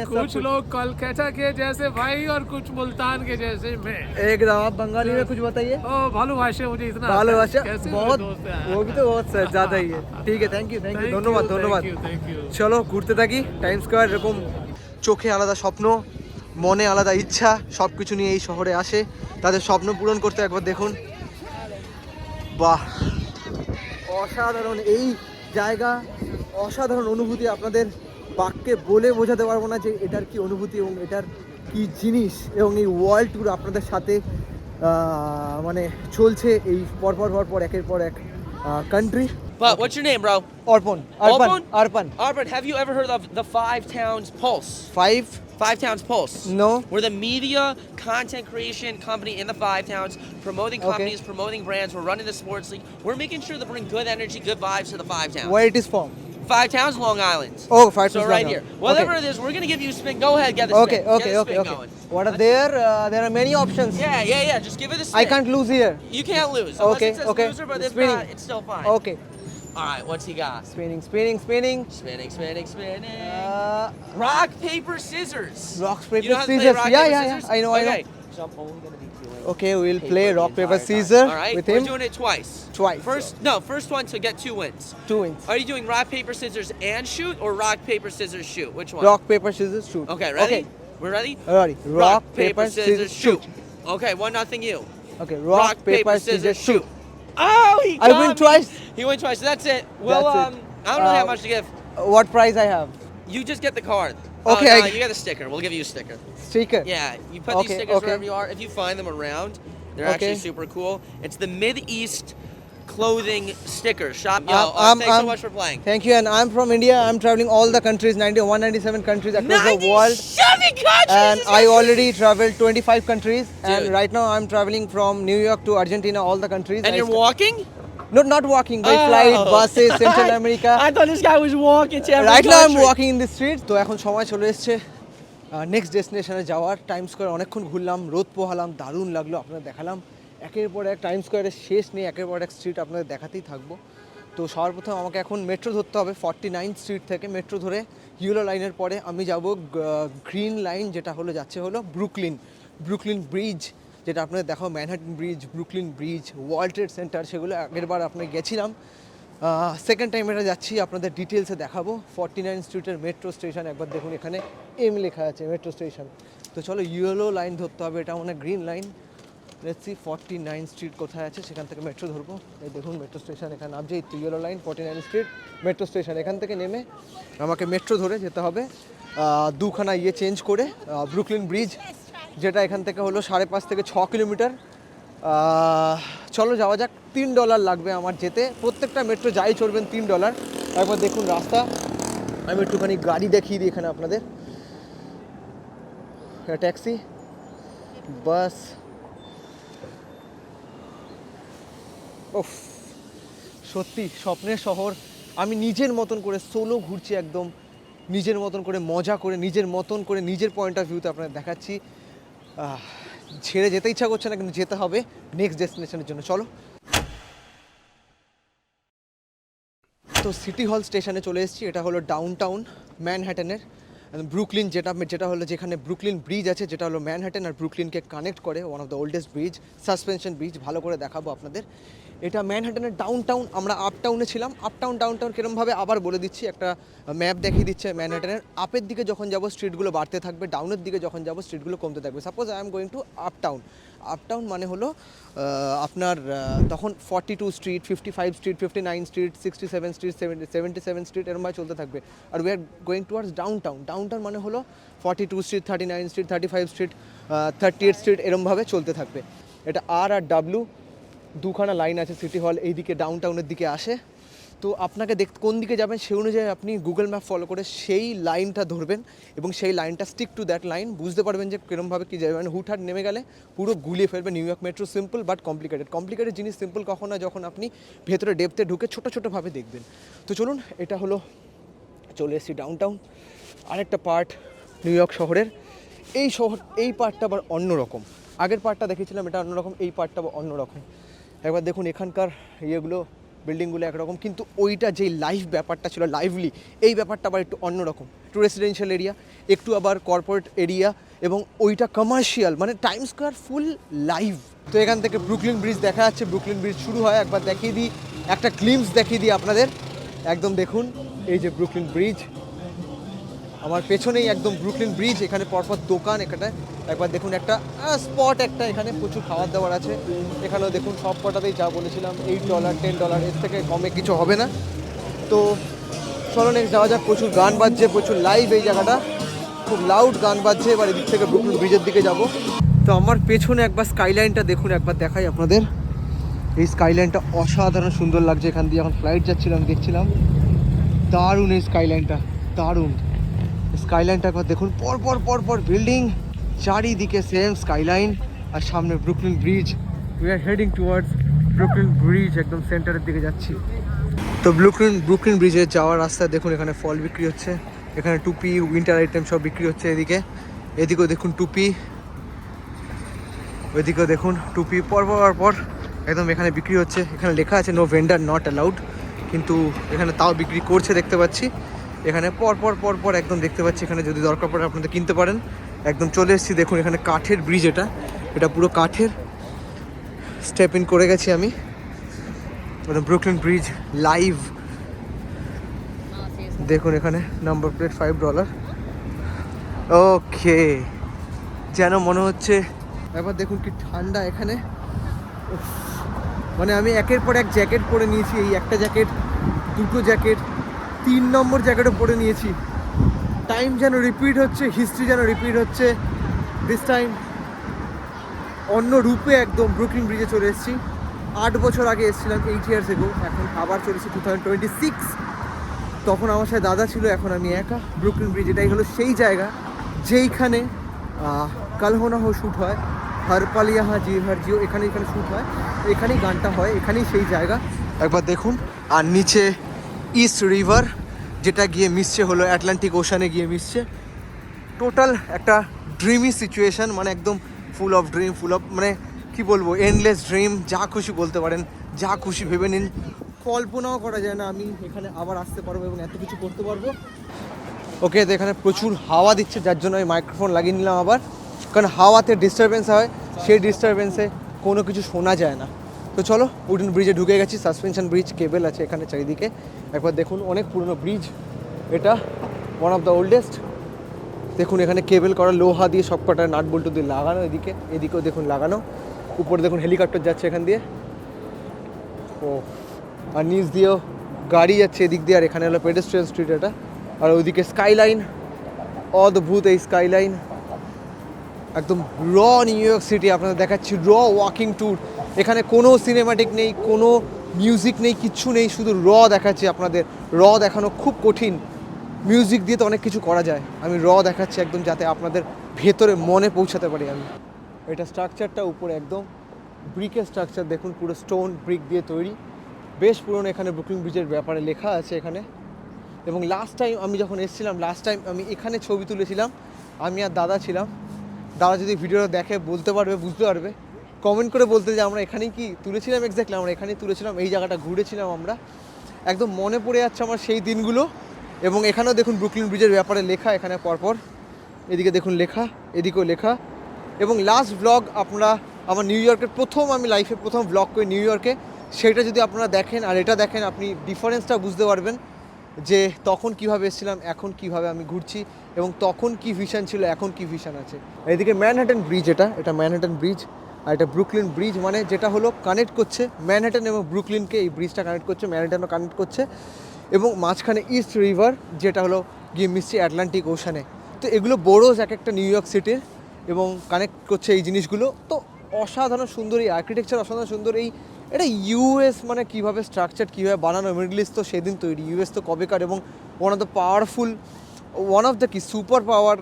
कुछ लोग कोलकाता के जैसे भाई और कुछ मुल्तान के जैसे मैं। एकदम। आप बंगाली में कुछ बताइए। भालू भाषा मुझे इतना भालू भाषा कैसे बहुत, दोस्त हैं? वो भी तो बहुत ज़्यादा ही है। ठीक है, थैंक यू ধন্যবাদ। Thank you. চলো ঘুরতে থাকি টাইম স্কোয়ার। এরকম চোখে আলাদা স্বপ্ন, মনে আলাদা ইচ্ছা, সব কিছু নিয়ে এই শহরে আসে তাদের স্বপ্ন পূরণ করতে। একবার দেখুন, বাহ অসাধারণ এই জায়গা, অসাধারণ অনুভূতি। আপনাদের বাক্যে বলে বোঝাতে পারবো না যে এটার কি অনুভূতি এবং এটার কি জিনিস। এবং এই ওয়ার্ল্ড ট্যুর আপনাদের সাথে মানে চলছে এই পরপর একের পর এক country. But what's your name, bro? Arpan. Arpan, have you ever heard of the Five Towns Pulse? Five Towns Pulse. No. We're the media content creation company in the Five Towns, promoting Okay. companies, promoting brands. We're running the sports league. We're making sure to bring good energy, good vibes to the Five Towns. Where it is from? Five Towns, Long Island. Oh, Five So Towns, right Long here. Island. Whatever Okay. it is, we're gonna give you a spin. Go ahead, get the Okay, spin. okay, Get the okay, spin okay. going. What are there? There are many options. Yeah. Just give it a spin. I can't lose here. You can't lose. Unless Okay, it says okay. loser, but if Spinning. not, it's still fine. Okay. All right, what's he got? Spinning, spinning, spinning. Spinning. Uh, Rock, paper, scissors. Rock, paper, You know how to play scissors. rock, Yeah, paper, yeah, yeah. scissors? I know. Okay, so I'm only gonna be doing. Okay, we'll paper play the rock, paper, entire time. scissors All right, with we're him. doing it twice. Twice. First one to get 2 wins. 2 wins. Are you doing rock, paper, scissors, and shoot, or rock, paper, scissors, shoot? Which one? Rock, paper, scissors, shoot. Okay, ready? Okay. We're ready? Ready. Rock, paper, scissors, shoot. Okay, 1-0 you. Okay, rock, paper, scissors, shoot. Oh, he I got win me. twice. He went twice. So that's it. Well, That's it. I don't really have much to give. What prize I have? You just get the card. Okay, Oh, no, I- you get a sticker. We'll give you a sticker. Sticker. Yeah, you put Okay, these stickers okay. wherever you are. If you find them around, they're Okay. actually super cool. It's the Mid-East clothing sticker shop. Yo, thanks so much for playing. Thank you. And I'm from India. I'm traveling all the countries, 197 countries across the world. 97 countries! And I already traveled 25 countries. And Dude. right now I'm traveling from New York to Argentina, all the countries. And you're walking? Not walking, by flight, buses, Central America. I thought this guy was walking to every Right now I'm country. walking in the street. তো এখন সময় চলে এসেছে next ডেস্টিনেশনে যাওয়ার। Time square অনেকক্ষণ ঘুরলাম, রোদ পোহালাম, দারুণ লাগলো, আপনাদের দেখালাম। একের পর এক টাইম স্কোয়ারের শেষ নেই, একের পর এক স্ট্রিট আপনাদের দেখাতেই থাকবো। তো সবার প্রথম আমাকে এখন মেট্রো ধরতে হবে 49 স্ট্রিট থেকে। মেট্রো ধরে ইয়েলো লাইনের পরে আমি যাব গ্রিন লাইন, যেটা যাচ্ছে ব্রুকলিন ব্রিজ, যেটা আপনাদের দেখাও, Manhattan bridge, Brooklyn bridge, world trade centre, সেগুলো আগেরবার আপনার গেছিলাম। সেকেন্ড টাইম এটা যাচ্ছি, আপনাদের ডিটেলসে দেখাবো। 49 স্ট্রিটের মেট্রো স্টেশন একবার দেখুন, এখানে এম লেখা আছে মেট্রো স্টেশন। তো চলো ইয়েলো লাইন ধরতে হবে, এটা green line. Let's see 49 street কোথায় আছে, সেখান থেকে মেট্রো ধরবো। এই দেখুন মেট্রো স্টেশন এখানে নামছেই তো, yellow line 49 street metro station. এখান থেকে নেমে আমাকে মেট্রো ধরে যেতে হবে দুখানা চেঞ্জ করে ব্রুকলিন ব্রিজ, যেটা এখান থেকে হলো 5.5 থেকে 6 কিলোমিটার। চলো যাওয়া যাক। $3 লাগবে আমার যেতে। প্রত্যেকটা মেট্রো যাই চড়বেন $3। একবার দেখুন রাস্তা, আমি একটুখানি গাড়ি দেখিয়ে দিই এখানে আপনাদের। ট্যাক্সি, বাস, ওফ সত্যি স্বপ্নের শহর। আমি নিজের মতন করে সোলো ঘুরছি, একদম নিজের মতন করে মজা করে, নিজের মতন করে, নিজের পয়েন্ট অফ ভিউতে আপনাদের দেখাচ্ছি। ছেড়ে যেতে ইচ্ছা করছে না, কিন্তু যেতে হবে নেক্সট ডেস্টিনেশনের জন্য। চলো। তো সিটি হল স্টেশনে চলে এসেছি। এটা হলো ডাউন টাউন ম্যানহাটনের ব্রুকলিন, যেটা হলো যেখানে ব্রুকলিন ব্রিজ আছে, যেটা হলো ম্যানহাটন আর ব্রুকলিনকে কানেক্ট করে, one of the oldest bridge, suspension bridge. ভালো করে দেখাবো আপনাদের। এটা ম্যানহাটনের ডাউন টাউন। আমরা আপ টাউনে ছিলাম। আপ টাউন ডাউন টাউন কীরমভাবে আবার বলে দিচ্ছি, একটা ম্যাপ দেখিয়ে দিচ্ছে। ম্যানহাটনের আপের দিকে যখন যাবো স্ট্রিটগুলো বাড়তে থাকবে, ডাউনের দিকে যখন যাবো স্ট্রিটগুলো কমতে থাকবে। Suppose I am going to up town. Up town মানে হলো আপনার তখন 42 street, 55 street, 59 street, 67 street, 77 street এরমভাবে চলতে থাকবে। আর we are going towards down town. Down town মানে হলো 42 স্ট্রিট, 39 স্ট্রিট, 35 স্ট্রিট, 38 স্ট্রিট এরমভাবে চলতে থাকবে। এটা আর ডাব্লিউ দুখানা লাইন আছে। সিটি হল এইদিকে ডাউন টাউনের দিকে আসে। তো আপনাকে কোন দিকে যাবেন সেই অনুযায়ী আপনি গুগল ম্যাপ ফলো করে সেই লাইনটা ধরবেন এবং সেই লাইনটা স্টিক টু দ্যাট লাইন, বুঝতে পারবেন যে কীরমভাবে কী যাবে। মানে হুটহাট নেমে গেলে পুরো গুলিয়ে ফেলবে। New York metro simple but complicated জিনিস সিম্পল কখন না, যখন আপনি ভেতরে ডেপথে ঢুকে ছোটোভাবে দেখবেন। তো চলুন, এটা হলো চলে এসেছি ডাউন টাউন, আরেকটা পার্ট নিউ ইয়র্ক শহরের। এই পার্টটা আবার অন্যরকম। আগের পার্টটা দেখেছিলাম এটা অন্যরকম, এই পার্টটা আবার অন্যরকম। একবার দেখুন এখানকার বিল্ডিংগুলো একরকম, কিন্তু ওইটা যেই লাইভ ব্যাপারটা ছিল, লাইভলি, এই ব্যাপারটা আবার একটু অন্যরকম। একটু রেসিডেন্সিয়াল এরিয়া, একটু আবার কর্পোরেট এরিয়া, এবং ওইটা কমার্শিয়াল, মানে টাইম স্কোয়ার ফুল লাইভ। তো এখান থেকে ব্রুকলিন ব্রিজ দেখা যাচ্ছে। ব্রুকলিন ব্রিজ শুরু হয়, একবার দেখিয়ে দিই, একটা গ্লিম্পস দেখিয়ে দিই আপনাদের। একদম দেখুন এই যে ব্রুকলিন ব্রিজ, আমার পেছনেই একদম ব্রুকলিন ব্রিজ। এখানে পরপর দোকান, এখানে একবার দেখুন একটা স্পট, একটা এখানে প্রচুর খাবার দাবার আছে। এখানেও দেখুন সব কটাতেই যা বলেছিলাম, $8, $10, এর থেকে কমে কিছু হবে না। তো চলো নেক্সট যাওয়া যাক। প্রচুর গান বাজছে, প্রচুর লাইভ এই জায়গাটা, খুব লাউড গান বাজছে। এবার এদিক থেকে ব্রুকলিন ব্রিজের দিকে যাব। তো আমার পেছনে একবার স্কাইলাইনটা দেখুন, একবার দেখাই আপনাদের। এই স্কাইলাইনটা অসাধারণ সুন্দর লাগছে। এখান দিয়ে এখন ফ্লাইট যাচ্ছিলাম, দেখছিলাম, দারুণ এই স্কাইলাইনটা, দারুণ। স্কাইলাইনটা একবার দেখুন, পর পর পর পর বিল্ডিং, চারিদিকে সেম স্কাইলাইন, আর সামনে Brooklyn bridge. We are heading towards Brooklyn bridge, একদম সেন্টারের দিকে যাচ্ছি। তো ব্রুকলিন ব্রিজে যাওয়ার রাস্তায় দেখুন এখানে ফল বিক্রি হচ্ছে, এখানে টুপি, উইন্টার আইটেম সব বিক্রি হচ্ছে। এদিকেও দেখুন টুপি, ওইদিকেও দেখুন টুপি, পর পর পর একদম এখানে বিক্রি হচ্ছে। এখানে লেখা আছে নো ভেন্ডার নট অ্যালাউড, কিন্তু এখানে তাও বিক্রি করছে দেখতে পাচ্ছি। এখানে পর পর পর পর একদম দেখতে পাচ্ছি, এখানে যদি দরকার পড়ে আপনাদের কিনতে পারেন। একদম চলে এসেছি, দেখুন এখানে কাঠের ব্রিজ, এটা পুরো কাঠের। স্টেপ ইন করে গেছি আমি, ব্রুকলিন ব্রিজ লাইভ। দেখুন এখানে নাম্বার প্লেট $5। ওকে, যেন মনে হচ্ছে, এবার দেখুন কি ঠান্ডা এখানে। উফ, মানে আমি একের পর এক জ্যাকেট পরে নিয়েছি, এই একটা জ্যাকেট, দুটো জ্যাকেট, 3 নম্বর জ্যাকেটও পরে নিয়েছি। টাইম যেন রিপিট হচ্ছে, হিস্ট্রি যেন রিপিট হচ্ছে। দিস টাইম অন্য রূপে একদম ব্রুকলিন ব্রিজে চলে এসেছি। 8 বছর আগে এসেছিলাম, 8 ইয়ার্স এগো। এখন আবার চলেছি 2026। তখন আমার সাথে দাদা ছিল, এখন আমি একা। ব্রুকলিন ব্রিজ এটাই হলো সেই জায়গা যেইখানে কাল হো না হো শ্যুট হয়, হর পাল ইহা জি হর জিও, এখানে শ্যুট হয়, এখানেই গানটা হয়, এখানেই সেই জায়গা। একবার দেখুন, আর নিচে ইস্ট রিভার, যেটা গিয়ে মিশছে হলো অ্যাটলান্টিক ওশানে গিয়ে মিশছে। টোটাল একটা ড্রিমি সিচুয়েশান, মানে একদম full of dream, full of, মানে কি বলবো, এন্ডলেস ড্রিম, যা খুশি বলতে পারেন, যা খুশি ভেবে নিন। কল্পনাও করা যায় না আমি এখানে আবার আসতে পারবো এবং এত কিছু করতে পারবো। ওকে, তো এখানে প্রচুর হাওয়া দিচ্ছে, যার জন্য আমি মাইক্রোফোন লাগিয়ে নিলাম আবার, কারণ হাওয়াতে ডিস্টারবেন্স হয়, সেই ডিস্টারবেন্সে কোনো কিছু শোনা যায় না। তো চলো, উডেন ব্রিজে ঢুকে গেছি। সাসপেনশন ব্রিজ, কেবেল আছে এখানে চারিদিকে। একবার দেখুন, অনেক পুরনো ব্রিজ এটা, ওয়ান অফ দ্য ওল্ডেস্ট। দেখুন এখানে কেবেল করা, লোহা দিয়ে সব কটা নাট বল্টু দিয়ে লাগানো, এদিকেও দেখুন লাগানো। উপরে দেখুন হেলিকপ্টার যাচ্ছে এখান দিয়ে, ও আর নিচ দিয়েও গাড়ি যাচ্ছে এদিক দিয়ে। আর এখানে হলো পেডেস্ট্রিয়ান স্ট্রিট এটা, আর ওইদিকে স্কাইলাইন, অদ্ভুত এই স্কাইলাইন। একদম র নিউ ইয়র্ক সিটি আপনাদের দেখাচ্ছি, র ওয়াকিং ট্যুর। এখানে কোনো সিনেম্যাটিক নেই, কোনো মিউজিক নেই, কিচ্ছু নেই, শুধু র দেখাচ্ছি আপনাদের। র দেখানো খুব কঠিন, মিউজিক দিয়ে তো অনেক কিছু করা যায়, আমি র দেখাচ্ছি একদম, যাতে আপনাদের ভেতরে মনে পৌঁছাতে পারি আমি। এটা স্ট্রাকচারটা উপরে একদম ব্রিকের স্ট্রাকচার, দেখুন পুরো স্টোন ব্রিক দিয়ে তৈরি, বেশ পুরনো। এখানে ব্রুকলিন ব্রিজের ব্যাপারে লেখা আছে এখানে। এবং লাস্ট টাইম আমি যখন এসেছিলাম, আমি এখানে ছবি তুলেছিলাম, আমি আর দাদা ছিলাম। দাদা যদি ভিডিওটা দেখে বলতে পারবে, বুঝতে পারবে, কমেন্ট করে বলতে যে আমরা এখানেই কি তুলেছিলাম, এক্স্যাক্টলি আমরা এখানেই তুলেছিলাম, এই জায়গাটা ঘুরেছিলাম আমরা। একদম মনে পড়ে যাচ্ছে আমার সেই দিনগুলো। এবং এখানেও দেখুন ব্রুকলিন ব্রিজের ব্যাপারে লেখা, এখানে পরপর, এদিকে দেখুন লেখা, এদিকেও লেখা। এবং লাস্ট ব্লগ আপনারা, আমার নিউ ইয়র্কের আমি লাইফে প্রথম ব্লগ করি নিউ ইয়র্কে, সেটা যদি আপনারা দেখেন আর এটা দেখেন, আপনি ডিফারেন্সটা বুঝতে পারবেন যে তখন কীভাবে এসেছিলাম, এখন কীভাবে আমি ঘুরছি, এবং তখন কী ভিশন ছিল, এখন কী ভিশন আছে। এদিকে ম্যানহাটন ব্রিজ, এটা ম্যানহাটন ব্রিজ, আর এটা ব্রুকলিন ব্রিজ, মানে যেটা হলো কানেক্ট করছে ম্যানহাটন এবং ব্রুকলিনকে, এই ব্রিজটা কানেক্ট করছে, ম্যানহাটনও কানেক্ট করছে। এবং মাঝখানে ইস্ট রিভার, যেটা হলো গিয়ে মিশছে অ্যাটলান্টিক ওশানে। তো এগুলো বোরোজ এক একটা নিউ ইয়র্ক সিটির, এবং কানেক্ট করছে এই জিনিসগুলো। তো অসাধারণ সুন্দর এই আর্কিটেকচার, অসাধারণ সুন্দর এই, এটা ইউএস, মানে কীভাবে স্ট্রাকচার, কীভাবে বানানো, মিডল ইস্ট তো সেদিন তৈরি, ইউএস তো কবেকার, এবং one of the powerful, one of the কি সুপার পাওয়ার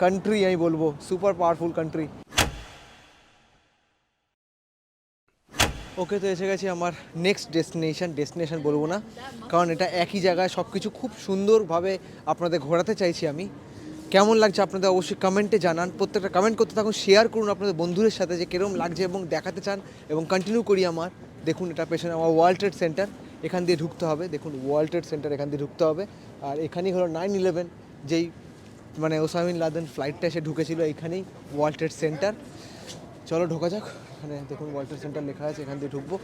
কান্ট্রি, আমি বলবো সুপার পাওয়ারফুল কান্ট্রি। ওকে, তো এসে গেছি আমার নেক্সট ডেস্টিনেশন বলবো না, কারণ এটা একই জায়গায় সব কিছু খুব সুন্দরভাবে আপনাদের ঘোরাতে চাইছি আমি। কেমন লাগছে আপনাদের অবশ্যই কমেন্টে জানান, প্রত্যেকটা কমেন্ট করতে থাকুন, শেয়ার করুন আপনাদের বন্ধুদের সাথে যে কীরকম লাগছে এবং দেখাতে চান, এবং কন্টিনিউ করি আমার। দেখুন এটা পেছনে আমার ওয়ার্ল্ড ট্রেড সেন্টার, এখান দিয়ে ঢুকতে হবে, দেখুন ওয়ার্ল্ড ট্রেড সেন্টার, এখান দিয়ে ঢুকতে হবে। আর এখানেই হলো 9/11, যেই মানে ওসামা বিন লাদেন ফ্লাইটটা এসে ঢুকেছিল, এখানেই ওয়ার্ল্ড ট্রেড সেন্টার। চলো ঢোকা যাক। এখানে দেখুন ওয়ার্ল্ড ট্রেড সেন্টার লেখা আছে, এখান দিয়ে ঢুকবো।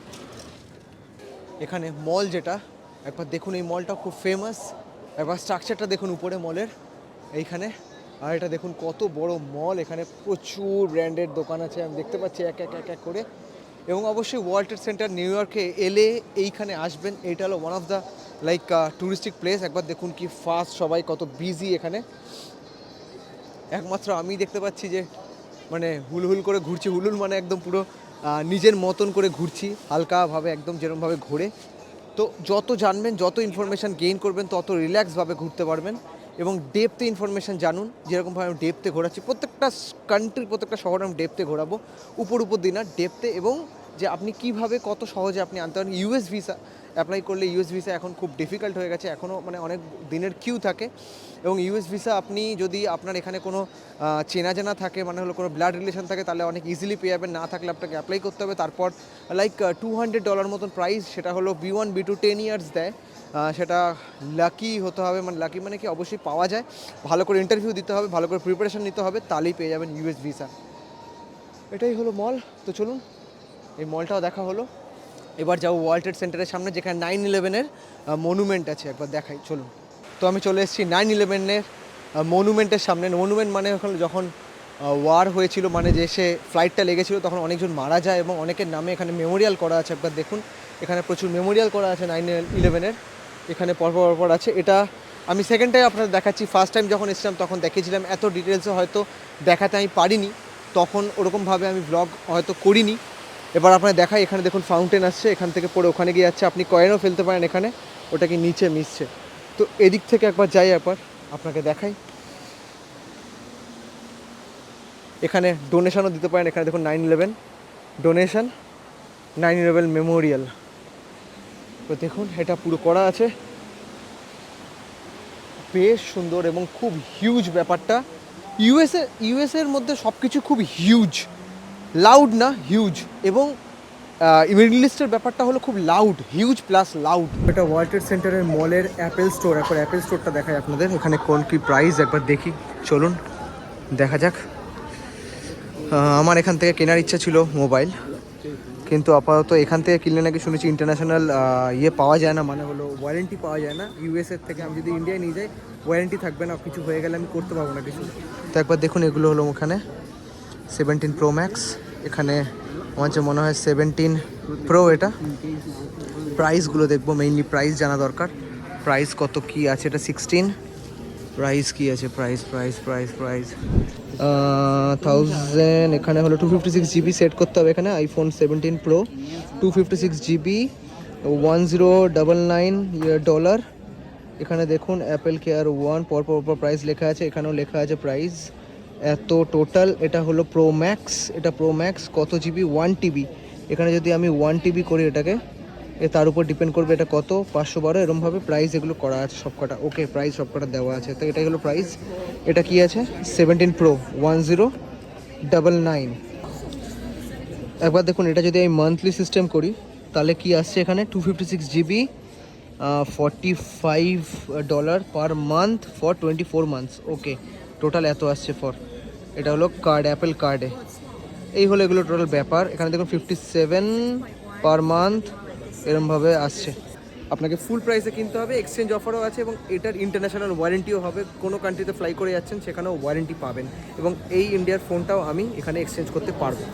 এখানে মল, যেটা একবার দেখুন, এই মলটা খুব ফেমাস, একবার স্ট্রাকচারটা দেখুন উপরে মলের এইখানে। আর এটা দেখুন কত বড় মল, এখানে প্রচুর ব্র্যান্ডেড দোকান আছে, আমি দেখতে পাচ্ছি এক এক করে। এবং অবশ্যই ওয়ার্ল্ড ট্রেড সেন্টার নিউ ইয়র্কে এলে এইখানে আসবেন, এইটা হলো one of the like touristic place. একবার দেখুন কি ফাস্ট, সবাই কত বিজি এখানে। একমাত্র আমি দেখতে পাচ্ছি যে মানে হুলহুল করে ঘুরছি, হুলহুল মানে একদম পুরো নিজের মতন করে ঘুরছি, হালকাভাবে একদম যেরকমভাবে ঘোরে। তো যত জানবেন, যত ইনফরমেশান গেইন করবেন, তত রিল্যাক্সভাবে ঘুরতে পারবেন। এবং ডেপথে ইনফরমেশান জানুন, যেরকমভাবে আমি ডেপথে ঘোরাচ্ছি। প্রত্যেকটা কান্ট্রি, প্রত্যেকটা শহরে আমি ডেপথে ঘোরাবো, উপর দিন না, ডেপথে। এবং যে আপনি কিভাবে কত সহজে আপনি আনতে পারেন। ইউএস ভিসা অ্যাপ্লাই করলে, ইউএস ভিসা এখন খুব ডিফিকাল্ট হয়ে গেছে, এখনও মানে অনেক দিনের কিউ থাকে। এবং ইউএস ভিসা আপনি যদি আপনার এখানে কোনো চেনা জানা থাকে, মানে হলো কোনো ব্লাড রিলেশন থাকে, তাহলে অনেক ইজিলি পেয়ে যাবেন। না থাকলে আপনাকে অ্যাপ্লাই করতে হবে। তারপর লাইক $200 মতন প্রাইস, সেটা হলো B1 B2 10 ইয়ার্স দেয়। সেটা লাকি হতে হবে, মানে লাকি মানে কি, অবশ্যই পাওয়া যায়। ভালো করে ইন্টারভিউ দিতে হবে, ভালো করে প্রিপারেশন নিতে হবে, তাহলেই পেয়ে যাবেন ইউএস ভিসা। এটাই হলো মল। তো চলুন, এই মলটাও দেখা হলো। এবার যাবো ওয়ার্ল্ড ট্রেড সেন্টারের সামনে, যেখানে 9/11-এর মনুমেন্ট আছে, একবার দেখাই চলুন। তো আমি চলে এসেছি 9/11-এর মনুমেন্টের সামনে। মনুমেন্ট মানে ওখানে যখন ওয়ার হয়েছিল, মানে যে সে ফ্লাইটটা লেগেছিল, তখন অনেকজন মারা যায় এবং অনেকের নামে এখানে মেমোরিয়াল করা আছে। একবার দেখুন, এখানে প্রচুর মেমোরিয়াল করা আছে 9/11-এর, এখানে পরপর আছে। এটা আমি সেকেন্ড টাইম আপনাদের দেখাচ্ছি। ফার্স্ট টাইম যখন এসেছিলাম তখন দেখিয়েছিলাম, এত ডিটেলসে হয়তো দেখাতে আমি পারিনি, তখন ওরকমভাবে আমি ব্লগ হয়তো করিনি। এবার আপনার দেখাই, এখানে দেখুন ফাউন্টেন আসছে, এখান থেকে পড়ে ওখানে গিয়ে যাচ্ছে। আপনি কয়েনও ফেলতে পারেন এখানে, ওটা কি নিচে মিশছে। তো এদিক থেকে একবার যাই, একবার আপনাকে দেখাই। এখানে ডোনেশনও দিতে পারেন। এখানে দেখুন 9/11 ডোনেশন, 9/11 মেমোরিয়াল। তো দেখুন এটা পুরো করা আছে, বেশ সুন্দর এবং খুব হিউজ ব্যাপারটা। ইউএসএর মধ্যে সব কিছু খুব হিউজ, লাউড না, হিউজ। এবং মিডল ইস্টের ব্যাপারটা হলো খুব লাউড, হিউজ প্লাস লাউড। এটা ওয়ার্ল্ড ট্রেড সেন্টারের মলের অ্যাপেল স্টোর। একবার অ্যাপেল স্টোরটা দেখাই আপনাদের, এখানে কোন কী প্রাইস একবার দেখি, চলুন দেখা যাক। আমার এখান থেকে কেনার ইচ্ছা ছিল মোবাইল, কিন্তু আপাতত এখান থেকে কিনলে নাকি শুনেছি ইন্টারন্যাশনাল পাওয়া যায় না, মানে হলো ওয়ারেন্টি পাওয়া যায় না ইউএসএর থেকে। আমি যদি ইন্ডিয়ায় নিয়ে যাই ওয়ারেন্টি থাকবে না, কিছু হয়ে গেলে আমি করতে পারবো না কিছু। তো একবার দেখুন, এগুলো হলো ওখানে 17 Pro Max, এখানে আমার যে মনে হয় 17 Pro। এটা প্রাইসগুলো দেখবো, মেইনলি প্রাইস জানা দরকার, প্রাইস কত কি আছে। এটা 16, প্রাইস কি আছে, প্রাইস 1000। এখানে হলো 256 GB সেট করতে হবে। এখানে আইফোন 17 Pro 256 GB, $1099। এখানে দেখুন অ্যাপেল কেয়ার 1, পরপর প্রাইস লেখা আছে, এখানেও লেখা আছে প্রাইস এত টোটাল। এটা হলো প্রো ম্যাক্স, এটা প্রো ম্যাক্স কত জিবি, 1 TB। এখানে যদি আমি 1 TB করি এটাকে, তার উপর ডিপেন্ড করবে এটা কত, 512, এরমভাবে প্রাইস এগুলো করা আছে সবকটা। ওকে, প্রাইস সবকটা দেওয়া আছে। তো এটাই হলো প্রাইস। এটা কি আছে, 17 Pro 1099। একবার দেখুন, এটা যদি আমি মান্থলি সিস্টেম করি তাহলে কি আসছে এখানে, 256 GB, $45 per month for 24 months। Okay, total এত আসছে ফর, এটা হলো কার্ড, অ্যাপেল কার্ডে। এই হলো এগুলো টোটাল ব্যাপার। এখানে দেখুন 57 পার মান্থ এরমভাবে আসছে। আপনাকে ফুল প্রাইসে কিনতে হবে, এক্সচেঞ্জ অফারও আছে এবং এটার ইন্টারন্যাশনাল ওয়ারেন্টিও হবে। কোনো কান্ট্রিতে ফ্লাই করে যাচ্ছেন সেখানেও ওয়ারেন্টি পাবেন, এবং এই ইন্ডিয়ার ফোনটাও আমি এখানে এক্সচেঞ্জ করতে পারবো।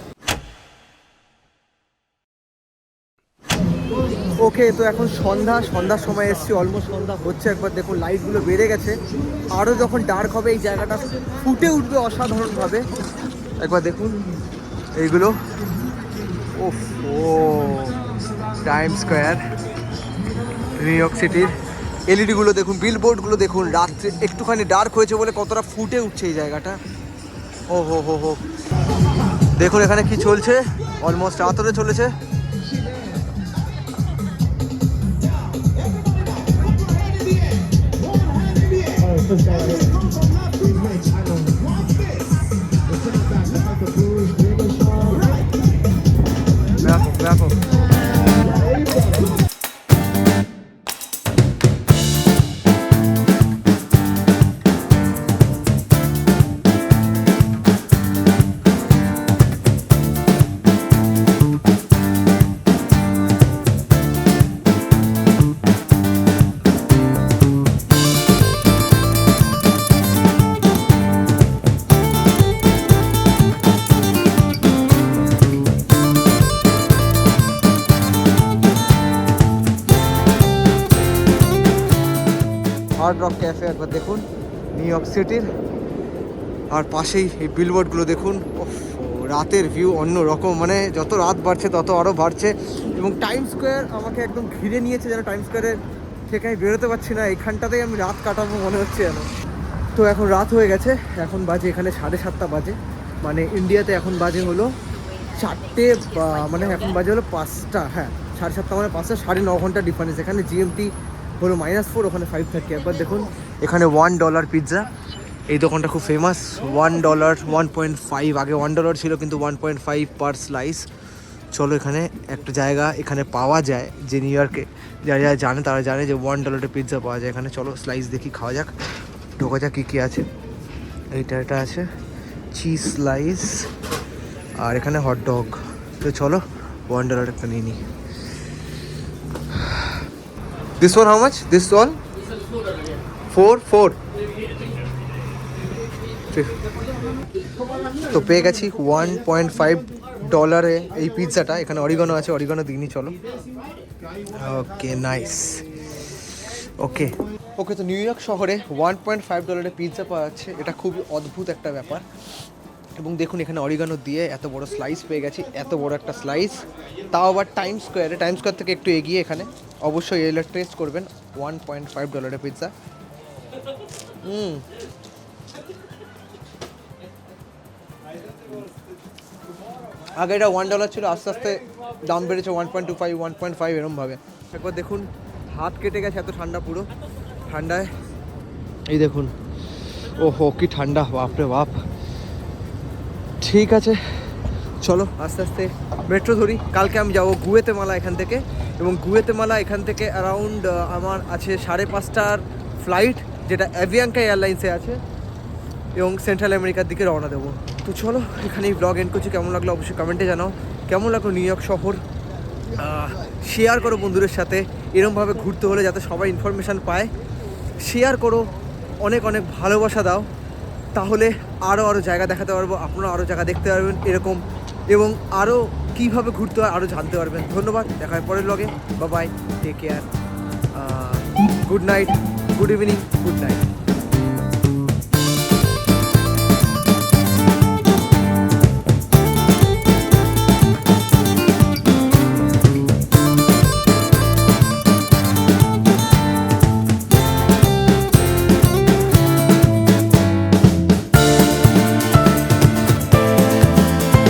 ওকে, তো এখন সন্ধ্যার সময় এসেছি, অলমোস্ট সন্ধ্যা হচ্ছে। একবার দেখুন লাইটগুলো বেড়ে গেছে, আরও যখন ডার্ক হবে এই জায়গাটা ফুটে উঠবে অসাধারণভাবে। একবার দেখুন এইগুলো, ওফ, ও টাইম স্কোয়ার, নিউ ইয়র্ক সিটির এলইডিগুলো দেখুন, বিলবোর্ডগুলো দেখুন, রাত্রে একটুখানি ডার্ক হয়েছে বলে কতটা ফুটে উঠছে এই জায়গাটা। ও হো, দেখুন এখানে কি চলছে, অলমোস্ট রাত হতে চলেছে। ব্যাপক। হার্ড রক ক্যাফে একবার দেখুন, নিউ ইয়র্ক সিটির। আর পাশেই এই বিলবোর্ডগুলো দেখুন, রাতের ভিউ অন্য রকম, মানে যত রাত বাড়ছে তত আরও বাড়ছে। এবং টাইম স্কোয়ার আমাকে একদম ঘিরে নিয়েছে, যেন টাইম স্কোয়ারের থেকে আমি বেরোতে পারছি না। এইখানটাতেই আমি রাত কাটাবো মনে হচ্ছে যেন। তো এখন রাত হয়ে গেছে, এখন বাজে এখানে 7:30 বাজে, মানে ইন্ডিয়াতে এখন বাজে হলো 4টে, মানে এখন বাজে হলো 5টা, হ্যাঁ 7:30 মানে 5টা, 9.5 ঘন্টা ডিফারেন্স। এখানে জিএমটি হলো -4, ওখানে 5:30। একবার দেখুন এখানে $1 পিৎজা, এই দোকানটা খুব ফেমাস। $1, 1.5, আগে $1 ছিল কিন্তু 1.5 পার স্লাইস। চলো এখানে একটা জায়গা এখানে পাওয়া যায়, যে নিউ ইয়র্কে যারা যারা জানে তারা জানে যে $1 পিৎজা পাওয়া যায় এখানে। চলো স্লাইস দেখি, খাওয়া যাক, ঢোকা যাক কী কী আছে। এটা আছে চিজ স্লাইস, আর এখানে হট ডগ। তো চলো $1 একটা নিয়ে নিই। This one how much? This one 4 তো পেয়ে গেছি $1.5 এই পিৎজাটা। এখানে অরিগানো আছে, অরিগানো দিইনি। চলো, ওকে নাইস। ওকে তো নিউ ইয়র্ক শহরে $1.5 পিৎজা পাওয়া যাচ্ছে, এটা খুবই অদ্ভুত একটা ব্যাপার। এবং দেখুন এখানে অরিগানো দিয়ে এত বড় স্লাইস পেয়ে গেছি, এত বড় একটা স্লাইস, তাও আবার টাইম স্কোয়ার থেকে একটু এগিয়ে। এখানে অবশ্যই এলে টেস্ট করবেন $1.5 পিৎজা। আগে এটা $1 ছিল, আস্তে আস্তে দাম বেড়েছে 1.25, 1.5 এরমভাবে। একবার দেখুন হাত কেটে গেছে, এত ঠান্ডা, পুরো ঠান্ডায়। এই দেখুন, ওহো কি ঠান্ডা, বাপরে বাপ। ঠিক আছে চলো আস্তে আস্তে মেট্রো ধরি। কালকে আমি যাবো গুয়েতেমালা এখান থেকে, এবং গুয়েতেমালা এখান থেকে অ্যারাউন্ড আমার আছে 5:30টার ফ্লাইট, যেটা অ্যাভিয়াঙ্কা এয়ারলাইন্সে আছে, এবং সেন্ট্রাল আমেরিকার দিকে রওনা দেবো। তো চলো এখানেই ব্লগ এন্ড করছি। কেমন লাগলো অবশ্যই কমেন্টে জানাও। কেমন লাগলো নিউ ইয়র্ক শহর, শেয়ার করো বন্ধুদের সাথে। এরমভাবে ঘুরতে হলে যাতে সবাই ইনফরমেশান পায়, শেয়ার করো, অনেক অনেক ভালোবাসা দাও, তাহলে আরও জায়গা দেখাতে পারবো, আপনারা আরও জায়গা দেখতে পারবেন এরকম, এবং আরও কীভাবে ঘুরতে হয় আরও জানতে পারবেন। ধন্যবাদ, দেখা হয় পরের ব্লগে। Bye, take care, good night, good evening, good night.